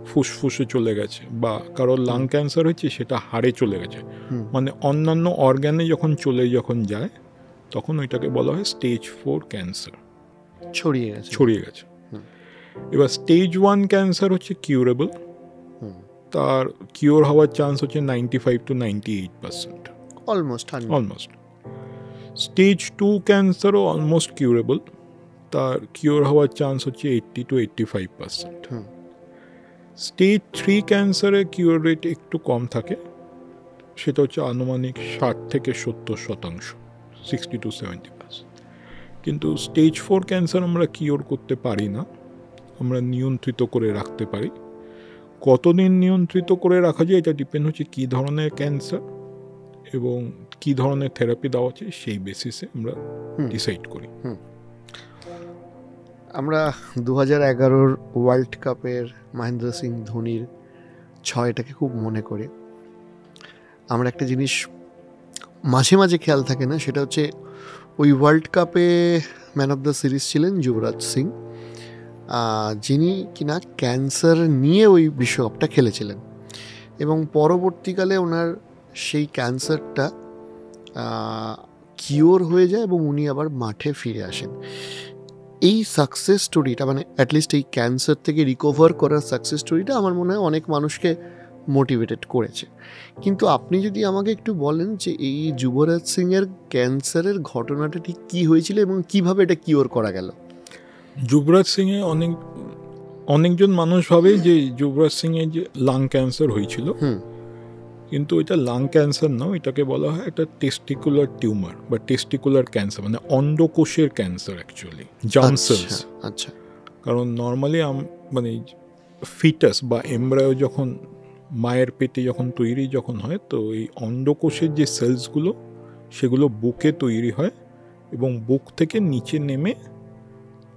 ফুসফুসে চলে গেছে, বা কারোর লাং ক্যান্সার হয়েছে সেটা হাড়ে চলে গেছে, মানে অন্যান্য অর্গানে যখন যায় তখন ওইটাকে বলা হয় স্টেজ 4 ক্যান্সার, ছড়িয়ে গেছে। এবার স্টেজ 1 ক্যান্সার হচ্ছে কিউরেবল, তার কিওর হওয়ার চান্স হচ্ছে 95 to 98%, অলমোস্ট। স্টেজ 2 ক্যান্সারও অলমোস্ট কিউরেবল, তার কিওর হওয়ার চান্স হচ্ছে 80 to 85%। স্টেজ 3 ক্যান্সারের কিওর রেট একটু কম থাকে, সেটা হচ্ছে আনুমানিক 60 থেকে 70%, 60 to 70%। কিন্তু স্টেজ 4 ক্যান্সার আমরা কিওর করতে পারি না, আমরা নিয়ন্ত্রিত করে রাখতে পারি। কতদিন নিয়ন্ত্রিত করে রাখা যায় এটা ডিপেন্ড হচ্ছে কী ধরনের ক্যান্সার এবং কী ধরনের থেরাপি দেওয়া আছে, সেই বেসিসে আমরা ডিসাইড করি। আমরা 2011 ওয়ার্ল্ড কাপের মহেন্দ্র সিং ধোনির ছয়টাকে খুব মনে করি। আমরা একটা জিনিস মাঝে মাঝে খেয়াল থাকে না, সেটা হচ্ছে ওই ওয়ার্ল্ড কাপে ম্যান অফ দ্য সিরিজ ছিলেন যুবরাজ সিং, যিনি কিনা ক্যান্সার নিয়ে ওই বিশ্বকাপটা খেলেছিলেন এবং পরবর্তীকালে ওনার সেই ক্যান্সারটা কিওর হয়ে যায় এবং উনি আবার মাঠে ফিরে আসেন। এই সাকসেস স্টোরিটা, মানে অ্যাটলিস্ট এই ক্যান্সার থেকে রিকভার করার সাকসেস স্টোরিটা আমার মনে হয় অনেক মানুষকে মোটিভেটেড করেছে। কিন্তু আপনি যদি আমাকে একটু বলেন যে এই যুবরাজ সিংয়ের ক্যান্সারের ঘটনাটা ঠিক কী হয়েছিল এবং কিভাবে এটা কিওর করা গেল? যুবরাজ সিংয়ে অনেকজন মানুষ ভাবে যে যুবরাজ সিংয়ের যে লাং ক্যান্সার হয়েছিল, কিন্তু এটা লাং ক্যান্সার না, এটাকে বলা হয় একটা টেস্টিকুলার টিউমার বা টেস্টিকুলার ক্যান্সার, মানে অন্ডকোষের ক্যান্সার অ্যাকচুয়ালি, জার্ম সেলস। আচ্ছা, কারণ নর্মালি মানে ফিটাস বা এমব্রায়ো যখন মায়ের পেটে তৈরি হয়, তো এই অন্ডকোষের যে সেলসগুলো সেগুলো বুকে তৈরি হয় এবং বুক থেকে নিচে নেমে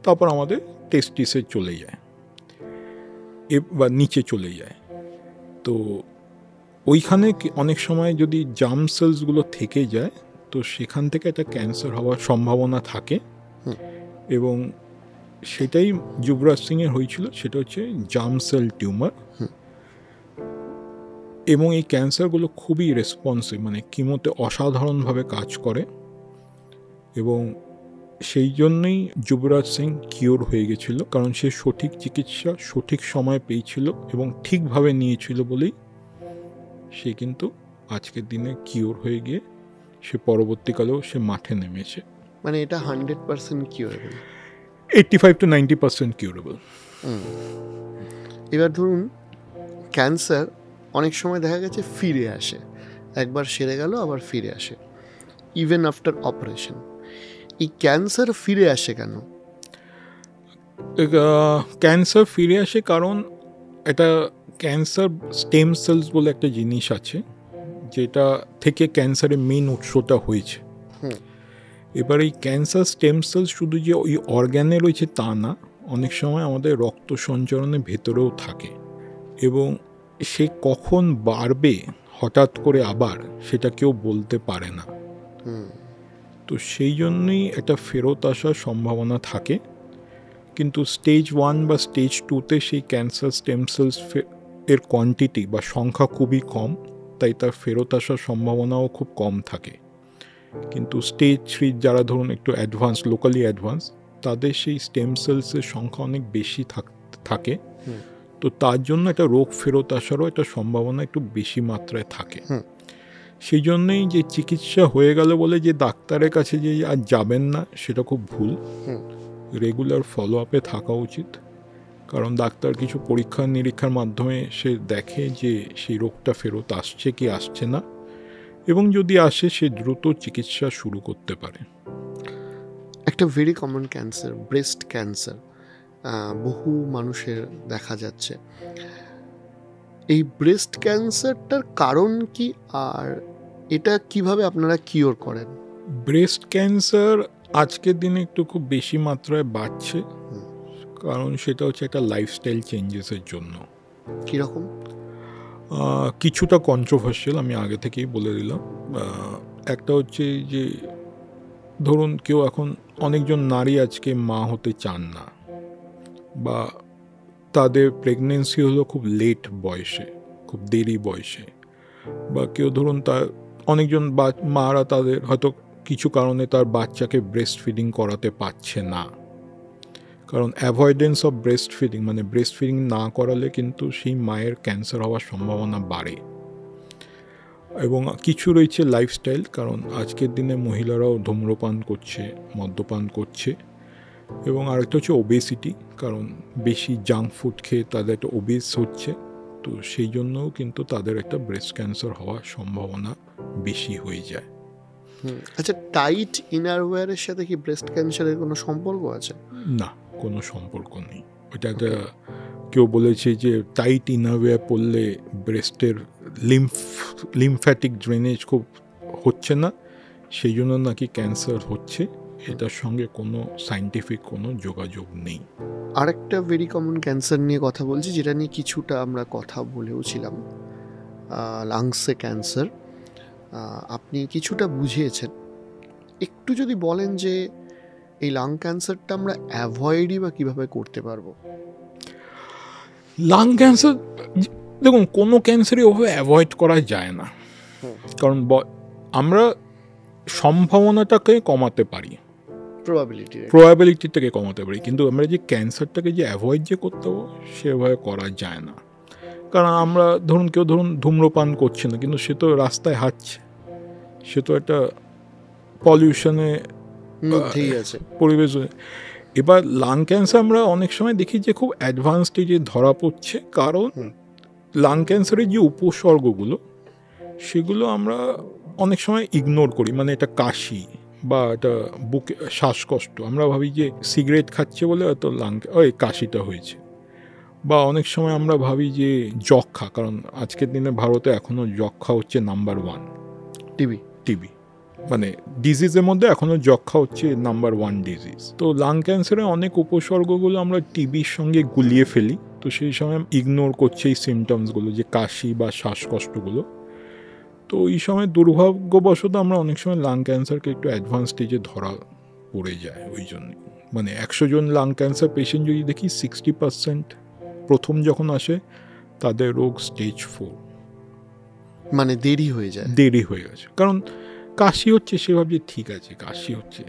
তারপর আমাদের টেস্টিসে চলে যায় বা নিচে চলে যায়। তো ওইখানে অনেক সময় যদি জার্ম সেলসগুলো থেকে যায়, তো সেখান থেকে একটা ক্যান্সার হওয়ার সম্ভাবনা থাকে এবং সেটাই যুবরাজ সিংয়ের হয়েছিল। সেটা হচ্ছে জার্ম সেল টিউমার এবং এই ক্যান্সারগুলো খুবই রেসপন্সিভ, মানে কিমোতে অসাধারণভাবে কাজ করে এবং সেই জন্যই যুবরাজ সিং কিওর হয়ে গেছিল, কারণ সে সঠিক চিকিৎসা সঠিক সময় পেয়েছিল এবং ঠিকভাবে নিয়েছিল বলেই সে কিন্তু আজকের দিনে কিওর হয়ে গিয়ে সে পরবর্তীকালেও সে মাঠে নেমেছে। মানে এটা 100% কিওরেবল, 85 to 90% কিউরেবল। এবার ধরুন ক্যান্সার অনেক সময় দেখা গেছে ফিরে আসে, একবার সেরে গেল আবার ফিরে আসে, ইভেন আফটার অপারেশন। এই ক্যান্সার ফিরে আসে কেন? ক্যান্সার ফিরে আসে কারণ এটা ক্যান্সার স্টেম সেলস বলে একটা জিনিস আছে, যেটা থেকে ক্যান্সারের মেইন উৎসটা হয়েছে। এবার এই ক্যান্সার স্টেম সেলস শুধু যে ওই অর্গ্যানে রয়েছে তা না, অনেক সময় আমাদের রক্ত সঞ্চালনের ভেতরেও থাকে এবং সে কখন বাড়বে হঠাৎ করে আবার সেটা কেউ বলতে পারে না। তো সেই জন্যই একটা ফেরত আসার সম্ভাবনা থাকে, কিন্তু স্টেজ 1 বা স্টেজ 2-তে সেই ক্যান্সার স্টেম সেলস এর কোয়ান্টিটি বা সংখ্যা খুবই কম, তাই তার ফেরত আসার সম্ভাবনাও খুব কম থাকে। কিন্তু স্টেজ 3 যারা ধরুন একটু অ্যাডভান্স, লোকালি অ্যাডভান্স, তাদের সেই স্টেম সেলসের সংখ্যা অনেক বেশি থাকে, তো তার জন্য একটা রোগ ফেরত আসারও একটা সম্ভাবনা একটু বেশি মাত্রায় থাকে। সেই জন্যই যে চিকিৎসা হয়ে গেল বলে যে ডাক্তারের কাছে যে আর যাবেন না, সেটা খুব ভুল। রেগুলার ফলো আপে থাকা উচিত, কারণ ডাক্তার কিছু পরীক্ষা নিরীক্ষার মাধ্যমে সে দেখে যে সেই রোগটা ফেরত আসছে কি আসছে না, এবং যদি আসে সে দ্রুত চিকিৎসা শুরু করতে পারে। একটা very common cancer, breast cancer, বহু মানুষের দেখা যাচ্ছে। এই ব্রেস্ট ক্যান্সারটার কারণ কি, আর এটা কিভাবে আপনারা কিওর করেন? ব্রেস্ট ক্যান্সার আজকের দিনে একটু খুব বেশি মাত্রায় বাড়ছে, কারণ সেটা হচ্ছে একটা লাইফস্টাইল চেঞ্জেসের জন্য। কীরকম? কিছুটা কন্ট্রোভার্সিয়াল, আমি আগে থেকেই বলে দিলাম। একটা হচ্ছে যে ধরুন কেউ এখন, অনেকজন নারী আজকে মা হতে চান না, বা তাদের প্রেগনেন্সি হলো খুব লেট বয়সে, খুব দেরি বয়সে, বা কেউ ধরুন তার অনেকজন মারা তাদের হয়তো কিছু কারণে তার বাচ্চাকে ব্রেস্ট ফিডিং করাতে পারছে না, কারণ অ্যাভয়েডেন্স অফ ব্রেস্ট ফিডিং, মানে ব্রেস্ট ফিডিং না করালে কিন্তু সেই মায়ের ক্যান্সার হওয়ার সম্ভাবনা বাড়ে। এবং কিছু রয়েছে লাইফস্টাইল, কারণ আজকের দিনে মহিলারাও ধূম্রপান করছে, মদ্যপান করছে। এবং আরেকটা হচ্ছে ওবেসিটি, কারণ বেশি জাঙ্ক ফুড খেয়ে তাদের একটা ওবেস হচ্ছে, তো সেই জন্যও কিন্তু তাদের একটা ব্রেস্ট ক্যান্সার হওয়ার সম্ভাবনা বেশি হয়ে যায়। আচ্ছা, টাইট ইনারওয়্যারের সাথে কি ব্রেস্ট ক্যান্সারের কোনো সম্পর্ক আছে? না, কোনো সম্পর্ক নেই। ওটা একটা কেউ বলেছে যে টাইট ইনারওয়্যার পরলে ব্রেস্টের লিমফ্যাটিক ড্রেনেজ খুব হচ্ছে না, সেই জন্য নাকি ক্যান্সার হচ্ছে। এটার সঙ্গে কোনো সায়েন্টিফিক কোনো যোগাযোগ নেই। আরেকটা ভেরি কমন ক্যান্সার নিয়ে কথা বলছি, যেটা নিয়ে কিছুটা আমরা কথা বলেও ছিলাম, লাংসে ক্যান্সার। আপনি কিছুটা বুঝিয়েছেন, একটু যদি বলেন যে এই লাং ক্যান্সারটা আমরা অ্যাভয়েডই বা কীভাবে করতে পারবো? লাং ক্যান্সার, দেখুন, কোনো ক্যান্সারই ওভাবে অ্যাভয়েড করা যায় না, কারণ আমরা সম্ভাবনাটাকে কমাতে পারি, প্রবাবিলিটিটাকে কমাতে পারি, কিন্তু আমরা যে ক্যান্সারটাকে যে অ্যাভয়েড যে করতে হবে সেভাবে করা যায় না। কারণ আমরা কেউ ধূম্রপান করছে না, কিন্তু সে তো রাস্তায় হাঁটছে, সে তো একটা পলিউশনে পরিবেশ। এবার লাং ক্যান্সার আমরা অনেক সময় দেখি যে খুব অ্যাডভান্স স্টেজে ধরা পড়ছে, কারণ লাং ক্যান্সারের যে উপসর্গগুলো সেগুলো আমরা অনেক সময় ইগনোর করি। মানে এটা কাশি বা এটা বুকে শ্বাসকষ্ট, আমরা ভাবি যে সিগারেট খাচ্ছে বলে হয়তো কাশিটা হয়েছে। বা অনেক সময় আমরা ভাবি যে যক্ষা, কারণ আজকের দিনে ভারতে এখনও যক্ষা হচ্ছে নাম্বার 1। টিবি মানে ডিজিজের মধ্যে এখনও যক্ষা হচ্ছে নাম্বার 1 ডিজিজ। তো লাং ক্যান্সারের অনেক উপসর্গগুলো আমরা টিবির সঙ্গে গুলিয়ে ফেলি, তো সেই সময় ইগনোর করছে এই সিমটমসগুলো, যে কাশি বা শ্বাসকষ্টগুলো। তো এই সময় দুর্ভাগ্যবশত আমরা অনেক সময় লাং ক্যান্সারকে একটু অ্যাডভান্স স্টেজে ধরা পড়ে যায়। ওই জন্য মানে 100 জন লাং ক্যান্সার পেশেন্ট যদি দেখি 60% প্রথম যখন আসে তাদের রোগ স্টেজ 4, মানে দেরি হয়ে গেছে। কারণ কাশি হচ্ছে, সে ভাবছে ঠিক আছে কাশি হচ্ছে,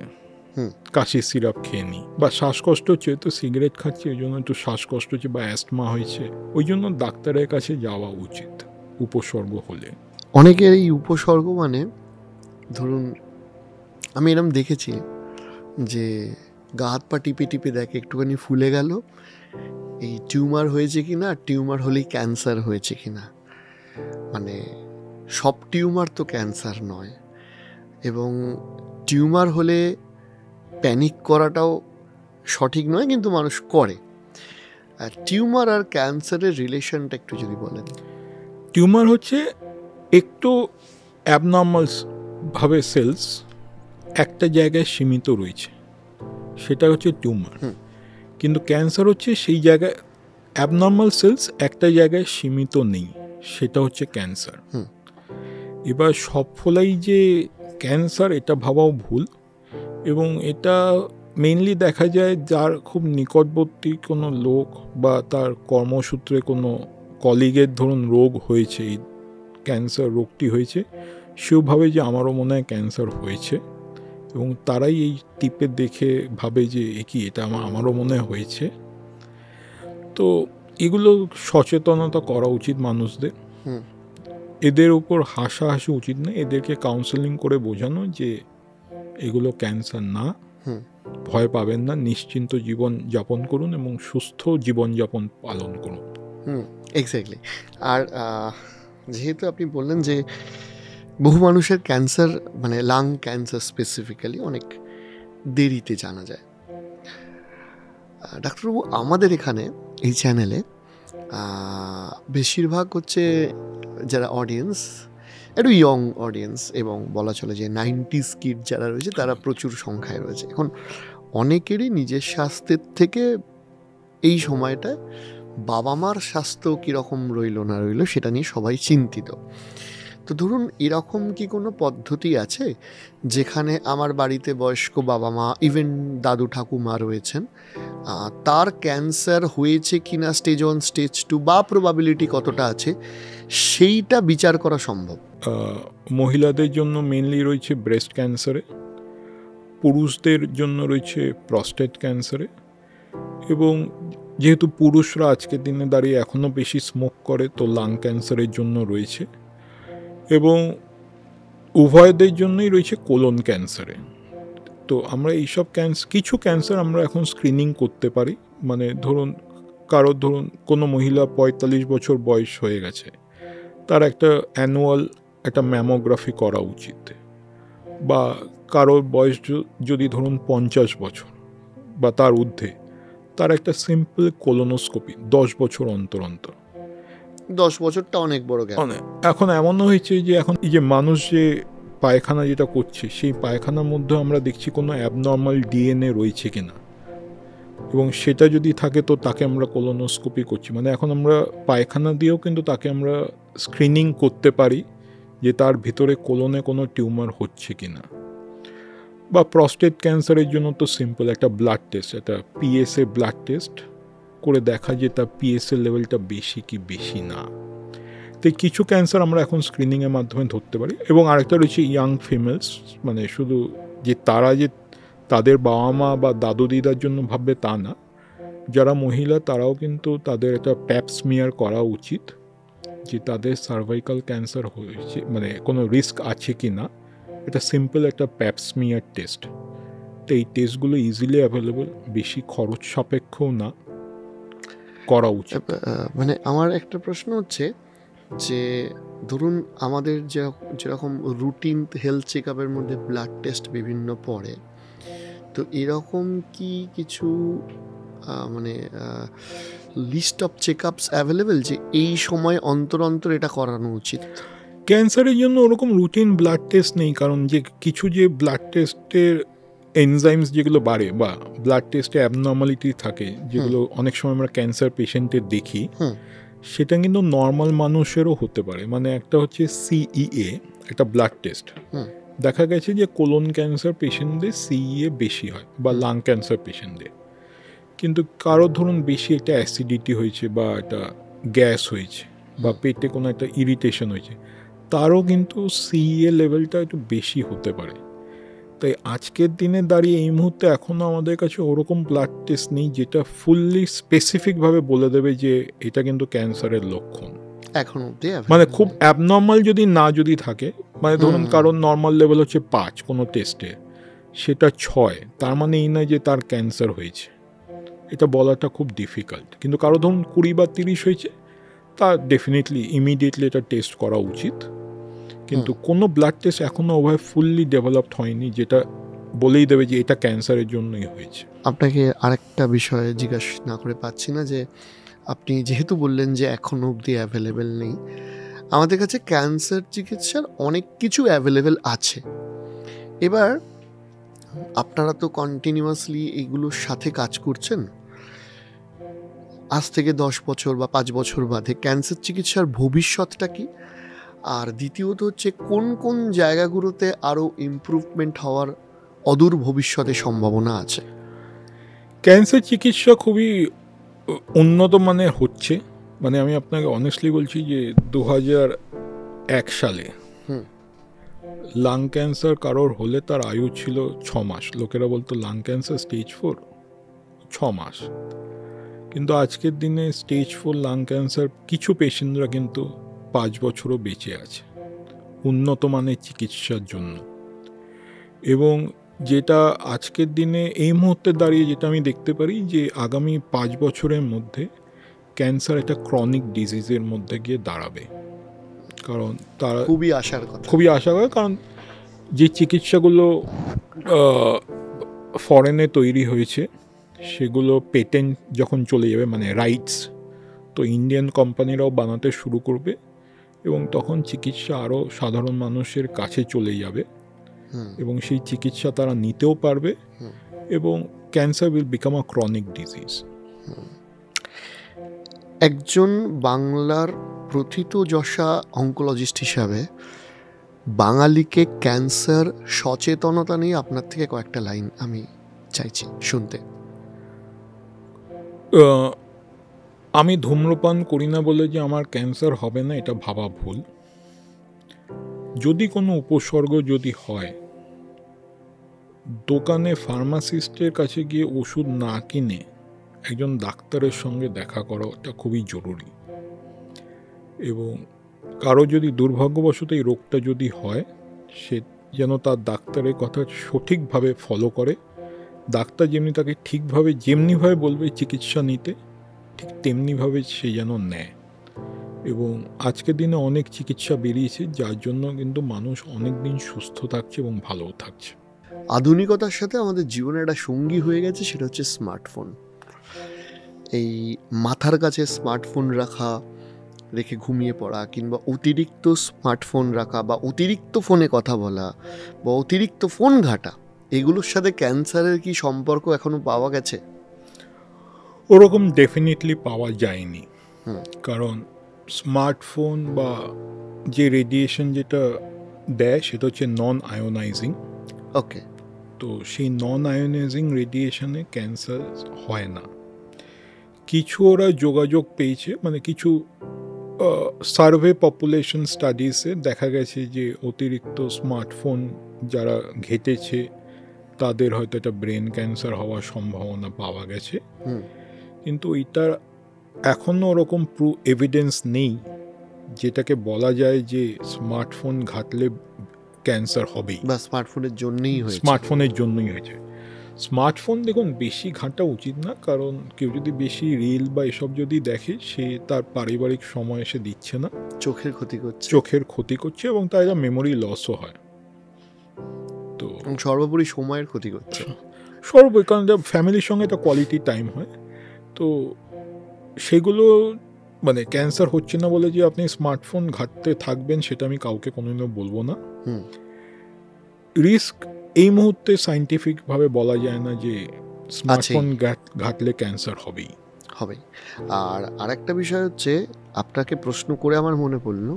কাশির সিরাপ খেয়ে নিই, বা শ্বাসকষ্ট হচ্ছে তো সিগারেট খাচ্ছে ওই জন্য একটু শ্বাসকষ্ট হচ্ছে, বা অ্যাস্টমা হয়েছে, ওই জন্য ডাক্তারের কাছে যাওয়া উচিত উপসর্গ হলে। অনেকের এই উপসর্গ মানে ধরুন আমি এরকম দেখেছি যে গা হাত পা টিপে টিপে দেখে একটুখানি ফুলে গেল, এই টিউমার হয়েছে কিনা, টিউমার হলেই ক্যান্সার হয়েছে কিনা। মানে সব টিউমার তো ক্যান্সার নয়, এবং টিউমার হলে প্যানিক করাটাও সঠিক নয়, কিন্তু মানুষ করে। আর টিউমার আর ক্যান্সারের রিলেশনটা একটু যদি বলেন। টিউমার হচ্ছে একটু অ্যাবনর্মাল ভাবে সেলস একটা জায়গায় সীমিত রয়েছে, সেটা হচ্ছে টিউমার। কিন্তু ক্যান্সার হচ্ছে সেই জায়গায় অ্যাবনর্মাল সেলস একটা জায়গায় সীমিত নেই, সেটা হচ্ছে ক্যান্সার। এবার সব ফলাই যে ক্যান্সার এটা ভাবাও ভুল, এবং এটা মেইনলি দেখা যায় যার খুব নিকটবর্তী কোনো লোক বা তার কর্মসূত্রে কোনো কলিগের ধরুন রোগ হয়েছে, এই ক্যান্সার রোগটি হয়েছে, সেও ভাবে যে আমারও মনে হয় ক্যান্সার হয়েছে, এবং তারাই এই টিপে দেখে ভাবে যে এটা আমারও মনে হয়েছে। তো এগুলো সচেতনতা করা উচিত মানুষদের, এদের উপর হাসাহাসি উচিত না, এদেরকে কাউন্সেলিং করে বোঝানো যে এগুলো ক্যান্সার না, ভয় পাবেন না, নিশ্চিন্ত জীবন যাপন করুন এবং সুস্থ জীবনযাপন পালন করুন। এক্স্যাক্টলি। আর যেহেতু আপনি বললেন যে বহু মানুষের ক্যান্সার, মানে লাং ক্যান্সার স্পেসিফিক্যালি অনেক দেরিতে জানা যায়, ডাক্তারবাবু আমাদের এখানে এই চ্যানেলে বেশিরভাগ হচ্ছে যারা অডিয়েন্স একটু ইয়ং অডিয়েন্স, এবং বলা চলে যে 90s কিড যারা রয়েছে তারা প্রচুর সংখ্যায় রয়েছে। এখন অনেকেরই নিজের স্বাস্থ্যের থেকে এই সময়টা বাবা মার স্বাস্থ্য কীরকম রইল না রইল সেটা নিয়ে সবাই চিন্তিত। তো ধরুন এরকম কি কোনো পদ্ধতি আছে যেখানে আমার বাড়িতে বয়স্ক বাবা মা, ইভেন দাদু ঠাকুমা রয়েছেন, তার ক্যান্সার হয়েছে কিনা স্টেজ 1 স্টেজ 2 বা প্রবাবিলিটি কতটা আছে সেইটা বিচার করা সম্ভব? মহিলাদের জন্য মেনলি রয়েছে ব্রেস্ট ক্যান্সারে, পুরুষদের জন্য রয়েছে প্রস্টেট ক্যান্সারে, এবং যেহেতু পুরুষরা আজকের দিনে দাঁড়িয়ে এখনও বেশি স্মোক করে তো লাং ক্যান্সারের জন্য রয়েছে, এবং উভয়দের জন্যই রয়েছে কোলন ক্যান্সারে। তো আমরা এইসব কিছু ক্যান্সার আমরা এখন স্ক্রিনিং করতে পারি, মানে ধরুন কোনো মহিলা 45 বছর বয়স হয়ে গেছে, তার একটা অ্যানুয়াল একটা ম্যামোগ্রাফি করা উচিত, বা কারোর বয়স যদি ধরুন 50 বছর বা তার ঊর্ধ্বে, তার একটা সিম্পল কোলোনোস্কোপি 10 বছর অন্তর অন্তর। 10 বছরটা অনেক বড় গ্যাপ। এখন এমনও হয়েছে যে এখন এই যে মানুষ যে পায়খানা যেটা করছে, সেই পায়খানার মধ্যে আমরা দেখছি কোনো অ্যাবনর্মাল ডিএনএ রয়েছে কিনা, এবং সেটা যদি থাকে তো তাকে আমরা কোলোনোস্কোপি করছি। মানে এখন আমরা পায়খানা দিয়েও কিন্তু তাকে আমরা স্ক্রিনিং করতে পারি যে তার ভিতরে কোলনে কোনো টিউমার হচ্ছে কিনা। বা প্রস্টেট ক্যান্সারের জন্য তো সিম্পল একটা ব্লাড টেস্ট, একটা পিএসএ ব্লাড টেস্ট করে দেখা যে তার পিএসএ লেভেলটা বেশি কি বেশি না। তো কিছু ক্যান্সার আমরা এখন স্ক্রিনিংয়ের মাধ্যমে ধরতে পারি। এবং আরেকটা রয়েছে ইয়াং ফিমেলস, মানে শুধু যে তারা যে তাদের বাবা মা বা দাদু দিদার জন্য ভাববে তা না, যারা মহিলা তারাও কিন্তু তাদের একটা প্যাপ স্মিয়ার করা উচিত যে তাদের সার্ভাইকাল ক্যান্সার হয়েছে, মানে কোনো রিস্ক আছে কি না। এটা সিম্পল একটা প্যাপ স্মিয়ার টেস্ট। তো এই টেস্টগুলো ইজিলি অ্যাভেলেবল, বেশি খরচ সাপেক্ষও না, করা উচিত। মানে আমার একটা প্রশ্ন হচ্ছে যে ধরুন আমাদের যেরকম রুটিন হেলথ চেক আপের মধ্যে ব্লাড টেস্ট বিভিন্ন পড়ে, তো এরকম কি কিছু মানে লিস্ট অফ চেক আপস অ্যাভেলেবেল যে এই সময় অন্তর অন্তর এটা করানো উচিত? ক্যান্সারের জন্য ওরকম রুটিন ব্লাড টেস্ট নেই, কারণ যে কিছু যে ব্লাড টেস্টের এনজাইমস যেগুলো বাড়ে বা ব্লাড টেস্টে অ্যাবনর্মালিটি থাকে, যেগুলো অনেক সময় আমরা ক্যান্সার পেশেন্টের দেখি, সেটা কিন্তু নর্মাল মানুষেরও হতে পারে। মানে একটা হচ্ছে সিইএ, একটা ব্লাড টেস্ট, দেখা গেছে যে কোলন ক্যান্সার পেশেন্টদের সিইএ বেশি হয়, বা লাং ক্যান্সার পেশেন্টদের। কিন্তু কারো ধরুন বেশি একটা অ্যাসিডিটি হয়েছে, বা একটা গ্যাস হয়েছে, বা পেটে কোনো একটা ইরিটেশন হয়েছে, তারও কিন্তু সিইএ লেভেলটা একটু বেশি হতে পারে। তাই আজকের দিনে দাঁড়িয়ে এই মুহূর্তে এখনও আমাদের কাছে ওরকম ব্লাড টেস্ট নেই যেটা ফুললি স্পেসিফিকভাবে বলে দেবে যে এটা কিন্তু ক্যান্সারের লক্ষণ। এখন অবধি মানে খুব অ্যাবনর্মাল যদি থাকে, মানে ধরুন কারণ নর্মাল লেভেল হচ্ছে 5 কোনো টেস্টে, সেটা 6, তার মানে এই নয় যে তার ক্যান্সার হয়েছে। এটা বলাটা খুব ডিফিকাল্ট। কিন্তু কারো ধরুন 20 বা 30 হয়েছে, তা ডেফিনেটলি ইমিডিয়েটলি এটা টেস্ট করা উচিত। কিন্তু কোনো ব্লাড টেস্ট এখনও ওভাবে ফুললি ডেভেলপড হয়নি যেটা বলেই দেবে যে এটা ক্যান্সারের জন্যই হয়েছে। আপনাকে আরেকটা বিষয়ে জিজ্ঞাসা না করে পাচ্ছি না, যে আপনি যেহেতু বললেন যে এখনও অবধি অ্যাভেলেবেল নেই, আমাদের কাছে ক্যান্সার চিকিৎসার অনেক কিছু অ্যাভেলেবেল আছে। এবার আপনারা তো কন্টিনিউয়াসলি এইগুলোর সাথে কাজ করছেন, আজ থেকে 10 বছর বা 5 বছর বাদে ক্যান্সার চিকিৎসার ভবিষ্যৎটা কি? আর দ্বিতীয়ত হচ্ছে কোন কোন জায়গাগুলোতে আরও ইমপ্রুভমেন্ট হওয়ার অদূর ভবিষ্যতে সম্ভাবনা আছে? ক্যান্সার চিকিৎসা খুবই উন্নত মানের হচ্ছে। মানে আমি আপনাকে অনেস্টলি বলছি যে 2001 সালে লাং ক্যান্সার কারোর হলে তার আয়ু ছিল 6 মাস। লোকেরা বলতো লাং ক্যান্সার স্টেজ 4, 6 মাস। কিন্তু আজকের দিনে স্টেজ 4 লাং ক্যান্সার কিছু পেশেন্টরা কিন্তু 5 বছরও বেঁচে আছে উন্নত মানের চিকিৎসার জন্য। এবং যেটা আজকের দিনে এই মুহূর্তে দাঁড়িয়ে যেটা আমি দেখতে পারি যে আগামী 5 বছরের মধ্যে ক্যান্সার একটা ক্রনিক ডিজিজের মধ্যে গিয়ে দাঁড়াবে। কারণ তারা খুবই আশা করে, কারণ যে চিকিৎসাগুলো ফরেনে তৈরি হয়েছে সেগুলো পেটেন্ট যখন চলে যাবে, মানে রাইটস, তো ইন্ডিয়ান কোম্পানিরাও বানাতে শুরু করবে এবং তখন চিকিৎসা আরও সাধারণ মানুষের কাছে চলে যাবে এবং সেই চিকিৎসা তারা নিতেও পারবে এবং cancer will become a chronic disease. একজন বাংলার প্রথিতযশা অঙ্কোলজিস্ট হিসাবে বাঙালিকে ক্যান্সার সচেতনতা নিয়ে আপনার থেকে কয়েকটা লাইন আমি চাইছি শুনতে। আমি ধূম্রপান করি না বলে যে আমার ক্যান্সার হবে না এটা ভাবা ভুল। যদি কোনো উপসর্গ যদি হয়, দোকানে ফার্মাসিস্টের কাছে গিয়ে ওষুধ না কিনে একজন ডাক্তারের সঙ্গে দেখা করাটা খুবই জরুরি। এবং কারো যদি দুর্ভাগ্যবশত এই রোগটা যদি হয়, সে যেন তার ডাক্তারের কথা সঠিকভাবে ফলো করে। ডাক্তার যেমনি তাকে ঠিকভাবে যেমনিভাবে বলবে চিকিৎসা নিতে, ঠিক তেমনিভাবে সে যেন নেয়। এবং আজকের দিনে অনেক চিকিৎসা বেরিয়েছে, যার জন্য কিন্তু মানুষ অনেক দিন সুস্থ থাকছে এবং ভালোও থাকছে। আধুনিকতার সাথে আমাদের জীবনে একটা সঙ্গী হয়ে গেছে, সেটা হচ্ছে স্মার্টফোন। এই মাথার কাছে স্মার্টফোন রেখে ঘুমিয়ে পড়া, কিংবা অতিরিক্ত স্মার্টফোন রাখা, বা অতিরিক্ত ফোনে কথা বলা, বা অতিরিক্ত ফোন ঘাঁটা, এগুলোর সাথে ক্যান্সারের কি সম্পর্ক এখনো পাওয়া গেছে? ওরকম ডেফিনেটলি পাওয়া যায়নি। কারণ স্মার্টফোন বা যে রেডিয়েশন যেটা দেয় সেটা হচ্ছে নন আয়োনাইজিং। ওকে। তো সেই নন আয়োনাইজিং রেডিয়েশনে ক্যান্সার হয় না। কিছু ওরা যোগাযোগ পেয়েছে, মানে কিছু সার্ভে পপুলেশন স্টাডিজে দেখা গেছে যে অতিরিক্ত স্মার্টফোন যারা ঘেটেছে তাদের হয়তো একটা ব্রেন ক্যান্সার হওয়ার সম্ভাবনা পাওয়া গেছে। কিন্তু এটার এখনও ওরকম এভিডেন্স নেই যেটাকে বলা যায় যে স্মার্টফোন ঘাটলে ক্যান্সার হবেই, বা স্মার্টফোনের জন্যই হয়েছে। স্মার্টফোনের জন্যই হয়েছে। স্মার্টফোন দেখুন বেশি ঘাঁটা উচিত না, কারণ কেউ যদি বেশি রিল বা এসব যদি দেখে, সে তার পারিবারিক সময় এসে দিচ্ছে না, চোখের ক্ষতি করছে, চোখের ক্ষতি করছে, এবং তাই মেমোরি লসও হয়। তো সর্বোপরি সময়ের ক্ষতি করছে। কারণ ফ্যামিলির সঙ্গে একটা কোয়ালিটি টাইম হয়। তো সেগুলো মানে ক্যান্সার হচ্ছে না বলে যে আপনি স্মার্টফোন ঘাঁটতে থাকবেন সেটা আমি কাউকে কোনোদিনও বলবো না। রিস্ক এই মুহূর্তে সাইন্টিফিকভাবে বলা যায় না যে স্মার্টফোন ঘাঁটলে ক্যান্সার হবেই। আর আরেকটা বিষয় হচ্ছে, আপনাকে প্রশ্ন করে আমার মনে পড়লো,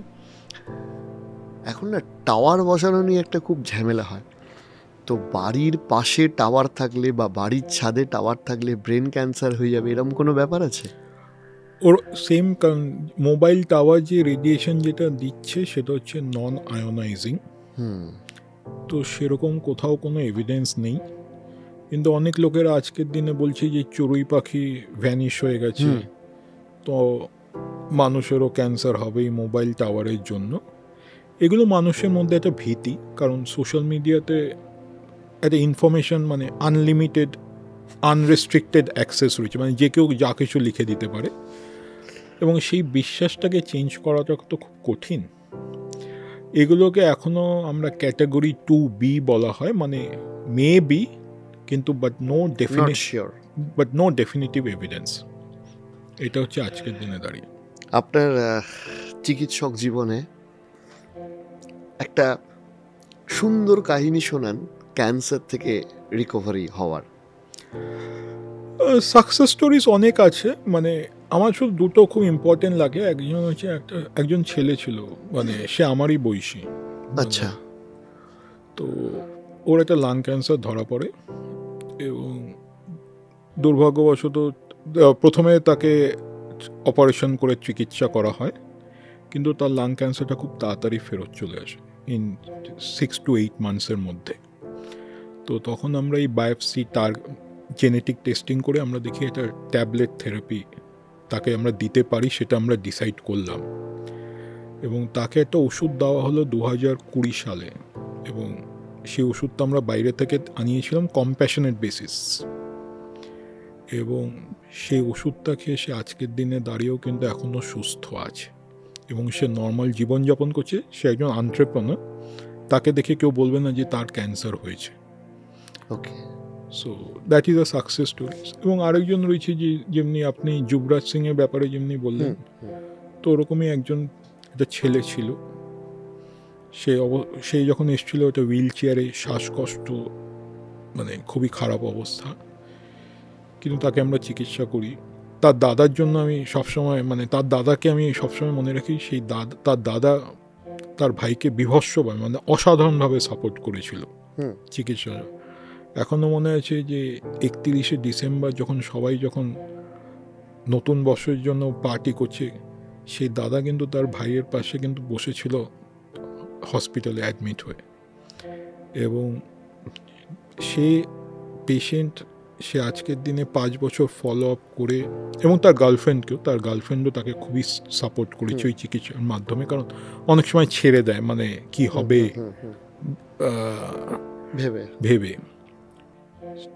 এখন না টাওয়ার বসানো নিয়ে একটা খুব ঝামেলা হয়। তো বাড়ির পাশে টাওয়ার থাকলে বা বাড়ির ছাদে টাওয়ার থাকলে ব্রেন ক্যান্সার হয়ে যাবে, এরকম কোনো ব্যাপার আছে? ওর সেম, কারণ মোবাইল টাওয়ার যে রেডিয়েশন যেটা দিচ্ছে সেটা হচ্ছে নন আয়োনাইজিং। তো সেরকম কোথাও কোনো এভিডেন্স নেই। কিন্তু অনেক লোকেরা আজকের দিনে বলছে যে চড়ুই পাখি ভ্যানিশ হয়ে গেছে, তো মানুষেরও ক্যান্সার হবে এই মোবাইল টাওয়ারের জন্য। এগুলো মানুষের মধ্যে একটা ভীতি, কারণ সোশ্যাল মিডিয়াতে একটা ইনফরমেশন মানে আনলিমিটেড আনরেস্ট্রিক্টেড অ্যাক্সেস রয়েছে, মানে যে কেউ যা কিছু লিখে দিতে পারে, এবং সেই বিশ্বাসটাকে চেঞ্জ করাটা তো খুব কঠিন। এগুলোকে এখনও আমরা ক্যাটাগরি 2B বলা হয়, মানে মে বি, কিন্তু বাট নো ডেফিনিটিভ এভিডেন্স। এটা হচ্ছে আজকের দিনে দাঁড়িয়ে। আপনার চিকিৎসক জীবনে একটা সুন্দর কাহিনী শোনান ক্যান্সার থেকে রিকভারি হওয়ার। সাকসেস স্টোরিজ অনেক আছে, মানে আমার শুধু দুটো খুব ইম্পর্টেন্ট লাগে। একজন হচ্ছে একজন ছেলে ছিল, মানে সে আমারই বয়সী। আচ্ছা। তো ওর একটা লাং ক্যান্সার ধরা পড়ে, এবং দুর্ভাগ্যবশত প্রথমে তাকে অপারেশন করে চিকিৎসা করা হয়, কিন্তু তার লাং ক্যান্সারটা খুব তাড়াতাড়ি ফেরত চলে আসে, ইন 6 to 8 মান্থসের মধ্যে। তো তখন আমরা এই বায়োপসি তার জেনেটিক টেস্টিং করে আমরা দেখি এটা ট্যাবলেট থেরাপি তাকে আমরা দিতে পারি, সেটা আমরা ডিসাইড করলাম। এবং তাকে একটা ওষুধ দেওয়া হলো 2020 সালে, এবং সেই ওষুধটা আমরা বাইরে থেকে আনিয়েছিলাম কম্প্যাশনেট বেসিস, এবং সেই ওষুধটা খেয়ে সে আজকের দিনে দাঁড়িয়েও কিন্তু এখনও সুস্থ আছে, এবং সে নর্মাল জীবনযাপন করছে। সে একজন এন্টারপ্রেনার, তাকে দেখে কেউ বলবে না যে তার ক্যান্সার হয়েছে। Okay, so that is a success story. এবং আরেকজন রয়েছে যে যেমনি আপনি যুবরাজ সিংয়ের ব্যাপারে যেমনি বললেন, তো ওরকমই একটা ছেলে ছিল, সে যখন এসেছিল একটা হুইল চেয়ারে, শ্বাসকষ্ট, মানে খুবই খারাপ অবস্থা, কিন্তু তাকে আমরা চিকিৎসা করি। তার দাদার জন্য আমি সবসময়, মানে তার দাদাকে আমি সবসময় মনে রাখি, তার দাদা তার ভাইকে বিভৎসভাবে, মানে অসাধারণভাবে সাপোর্ট করেছিল চিকিৎসা। এখনও মনে আছে যে 31শে ডিসেম্বর যখন সবাই নতুন বছরের জন্য পার্টি করছে, সেই দাদা কিন্তু তার ভাইয়ের পাশে কিন্তু বসেছিল হসপিটালে অ্যাডমিট হয়ে, এবং সে পেশেন্ট সে আজকের দিনে 5 বছর ফলো আপ করে, এবং তার গার্লফ্রেন্ডও তাকে খুবই সাপোর্ট করেছে ওই চিকিৎসার মাধ্যমে, কারণ অনেক সময় ছেড়ে দেয়, মানে কি হবে ভেবে।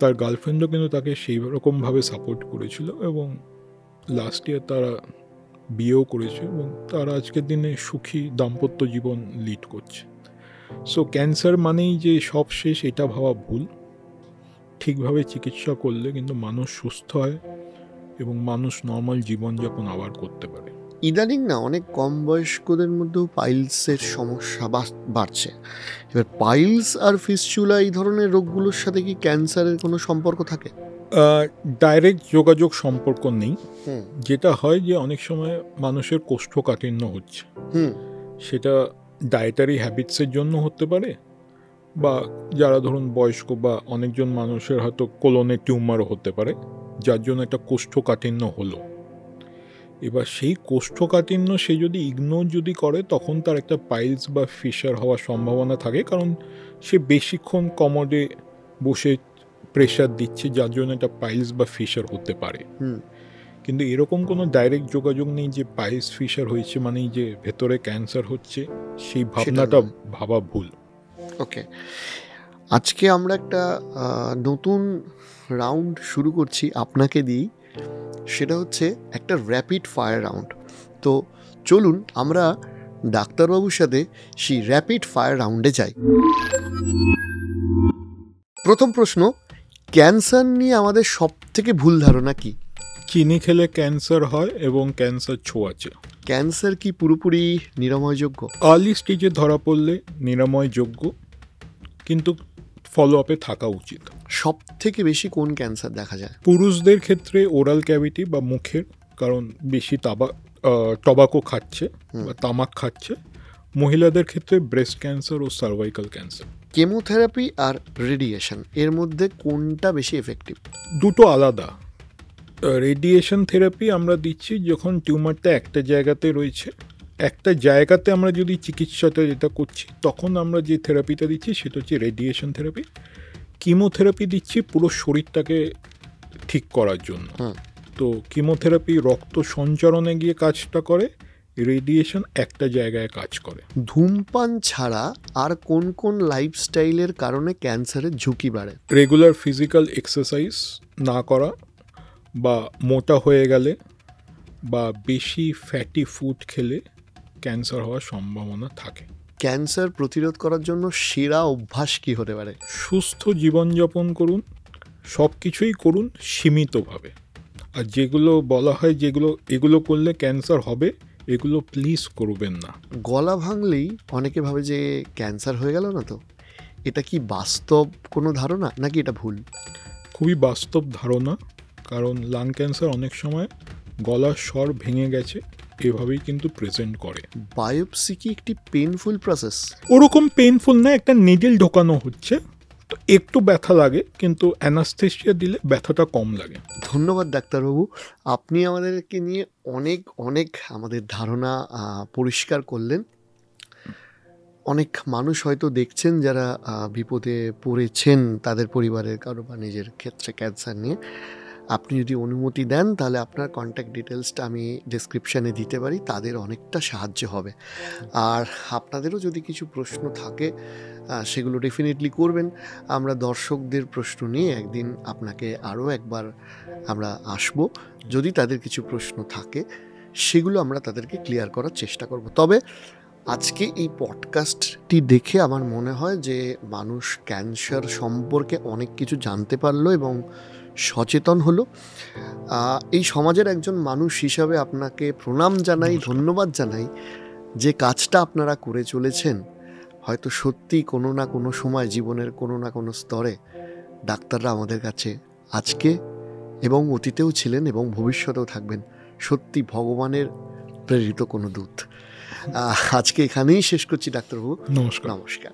তার গার্লফ্রেন্ডও কিন্তু তাকে সেই রকমভাবে সাপোর্ট করেছিল, এবং লাস্ট ইয়ার তারা বিয়েও করেছে, এবং তারা আজকের দিনে সুখী দাম্পত্য জীবন লিড করছে। সো ক্যান্সার মানেই যে সব শেষ, এটা ভাবা ভুল। ঠিকভাবে চিকিৎসা করলে কিন্তু মানুষ সুস্থ হয় এবং মানুষ নর্মাল জীবনযাপন আবার করতে পারে। ইদানিং না অনেক কম বয়স্কদের মধ্যেও পাইলসের সমস্যা বাড়ছে। এবার পাইলস আর ফিস্চুলা এই ধরনের রোগগুলোর সাথে কি ক্যান্সারের কোনো সম্পর্ক থাকে? ডাইরেক্ট যোগাযোগ সম্পর্ক নেই। যেটা হয় যে অনেক সময় মানুষের কোষ্ঠকাঠিন্য হচ্ছে, সেটা ডায়েটারি হ্যাবিটসের জন্য হতে পারে, বা যারা ধরুন বয়স্ক বা অনেকজন মানুষের হয়তো কোলনে টিউমারও হতে পারে, যার জন্য একটা কোষ্ঠকাঠিন্য হলো। এবার সেই কোষ্ঠকাঠিন্য সে যদি ইগনোর যদি করে, তখন তার একটা পাইলস বা ফিশার হওয়ার সম্ভাবনা থাকে, কারণ সে বেশিক্ষণ কমোডে বসে প্রেশার দিচ্ছে, যার জন্য একটা পাইলস বা ফিশার হতে পারে। কিন্তু এরকম কোনো ডাইরেক্ট যোগাযোগ নেই যে পাইলস ফিশার হয়েছে মানেই যে ভেতরে ক্যান্সার হচ্ছে, সেই ভাবনাটা ভাবা ভুল। ওকে, আজকে আমরা একটা নতুন রাউন্ড শুরু করছি আপনাকে দিয়েই, সেটা হচ্ছে একটা র্যাপিড ফায়ার রাউন্ড। তো চলুন আমরা ডাক্তারবাবুর সাথে সেই র্যাপিড ফায়ার রাউন্ডে যাই। প্রথম প্রশ্ন, ক্যান্সার নিয়ে আমাদের সব থেকে ভুল ধারণা কি? চিনি খেলে ক্যান্সার হয় এবং ক্যান্সার ছোঁয়াচে। ক্যান্সার কি পুরোপুরি নিরাময়যোগ্য? আর্লি স্টেজে ধরা পড়লে নিরাময়যোগ্য, কিন্তু ফলো আপে থাকা উচিত। সব থেকে বেশি কোন ক্যান্সার দেখা যায়? পুরুষদের ক্ষেত্রে ওরাল ক্যাভিটি বা মুখের, কারণ বেশি টবাকো খাচ্ছে বা তামাক খাচ্ছে। মহিলাদের ক্ষেত্রে ব্রেস্ট ক্যান্সার ও সার্ভাইকাল ক্যান্সার। কেমোথেরাপি আর রেডিয়েশন এর মধ্যে কোনটা বেশি এফেক্টিভ? দুটো আলাদা। রেডিয়েশন থেরাপি আমরা দিচ্ছি যখন টিউমারটা একটা জায়গাতে রয়েছে, একটা জায়গাতে আমরা যদি চিকিৎসাটা যেটা করছি, তখন আমরা যে থেরাপিটা দিচ্ছি সেটা হচ্ছে রেডিয়েশন থেরাপি। কিমোথেরাপি দিচ্ছি পুরো শরীরটাকে ঠিক করার জন্য। তো কিমোথেরাপি রক্ত সঞ্চারণে গিয়ে কাজটা করে, রেডিয়েশন একটা জায়গায় কাজ করে। ধূমপান ছাড়া আর কোন কোন লাইফস্টাইলের কারণে ক্যান্সারের ঝুঁকি বাড়ে? রেগুলার ফিজিক্যাল এক্সারসাইজ না করা, বা মোটা হয়ে গেলে, বা বেশি ফ্যাটি ফুড খেলে ক্যান্সার হওয়ার সম্ভাবনা থাকে। ক্যান্সার প্রতিরোধ করার জন্য সেরা অভ্যাস কি হতে পারে? সুস্থ জীবনযাপন করুন, সব কিছুই করুন সীমিতভাবে। আর যেগুলো বলা হয় এগুলো করলে ক্যান্সার হবে, এগুলো প্লিজ করবেন না। গলা ভাঙলেই অনেকে ভাবে যে ক্যান্সার হয়ে গেল না, তো এটা কি বাস্তব কোনো ধারণা নাকি এটা ভুল? খুবই বাস্তব ধারণা, কারণ লাং ক্যান্সার অনেক সময় গলার স্বর ভেঙে গেছে এভাবেই কিন্তু প্রেজেন্ট করে। বায়োপসি কি একটি পেইনফুল প্রসেস? ওরকম পেইনফুল না, একটা নিডল ঢোকানো হচ্ছে, তো একটু ব্যথা লাগে, কিন্তু অ্যানাস্থেসিয়া দিলে ব্যথাটা কম লাগে। ধন্যবাদ ডাক্তারবাবু, আপনি আমাদেরকে নিয়ে অনেক অনেক আমাদের ধারণা পরিষ্কার করলেন। অনেক মানুষ হয়তো দেখছেন যারা বিপদে পড়েছেন তাদের পরিবারের কারো বা নিজের ক্ষেত্রে ক্যান্সার নিয়ে। আপনি যদি অনুমতি দেন তাহলে আপনার কন্ট্যাক্ট ডিটেলসটা আমি ডেসক্রিপশানে দিতে পারি, তাদের অনেকটা সাহায্য হবে। আর আপনাদেরও যদি কিছু প্রশ্ন থাকে সেগুলো ডেফিনেটলি করবেন। আমরা দর্শকদের প্রশ্ন নিয়ে একদিন আপনাকে আরও একবার আমরা আসব, যদি তাদের কিছু প্রশ্ন থাকে সেগুলো আমরা তাদেরকে ক্লিয়ার করার চেষ্টা করব। তবে আজকে এই পডকাস্টটি দেখে আমার মনে হয় যে মানুষ ক্যান্সার সম্পর্কে অনেক কিছু জানতে পারলো এবং সচেতন হলো। এই সমাজের একজন মানুষ হিসাবে আপনাকে প্রণাম জানাই, ধন্যবাদ জানাই যে কাজটা আপনারা করে চলেছেন। হয়তো সত্যি কোনো না কোনো সময় জীবনের কোনো না কোনো স্তরে ডাক্তাররা আমাদের কাছে আজকে এবং অতীতেও ছিলেন এবং ভবিষ্যতেও থাকবেন সত্যি ভগবানের প্রেরিত কোনো দূত। আজকে এখানেই শেষ করছি ডাক্তারবাবু। নমস্কার। নমস্কার।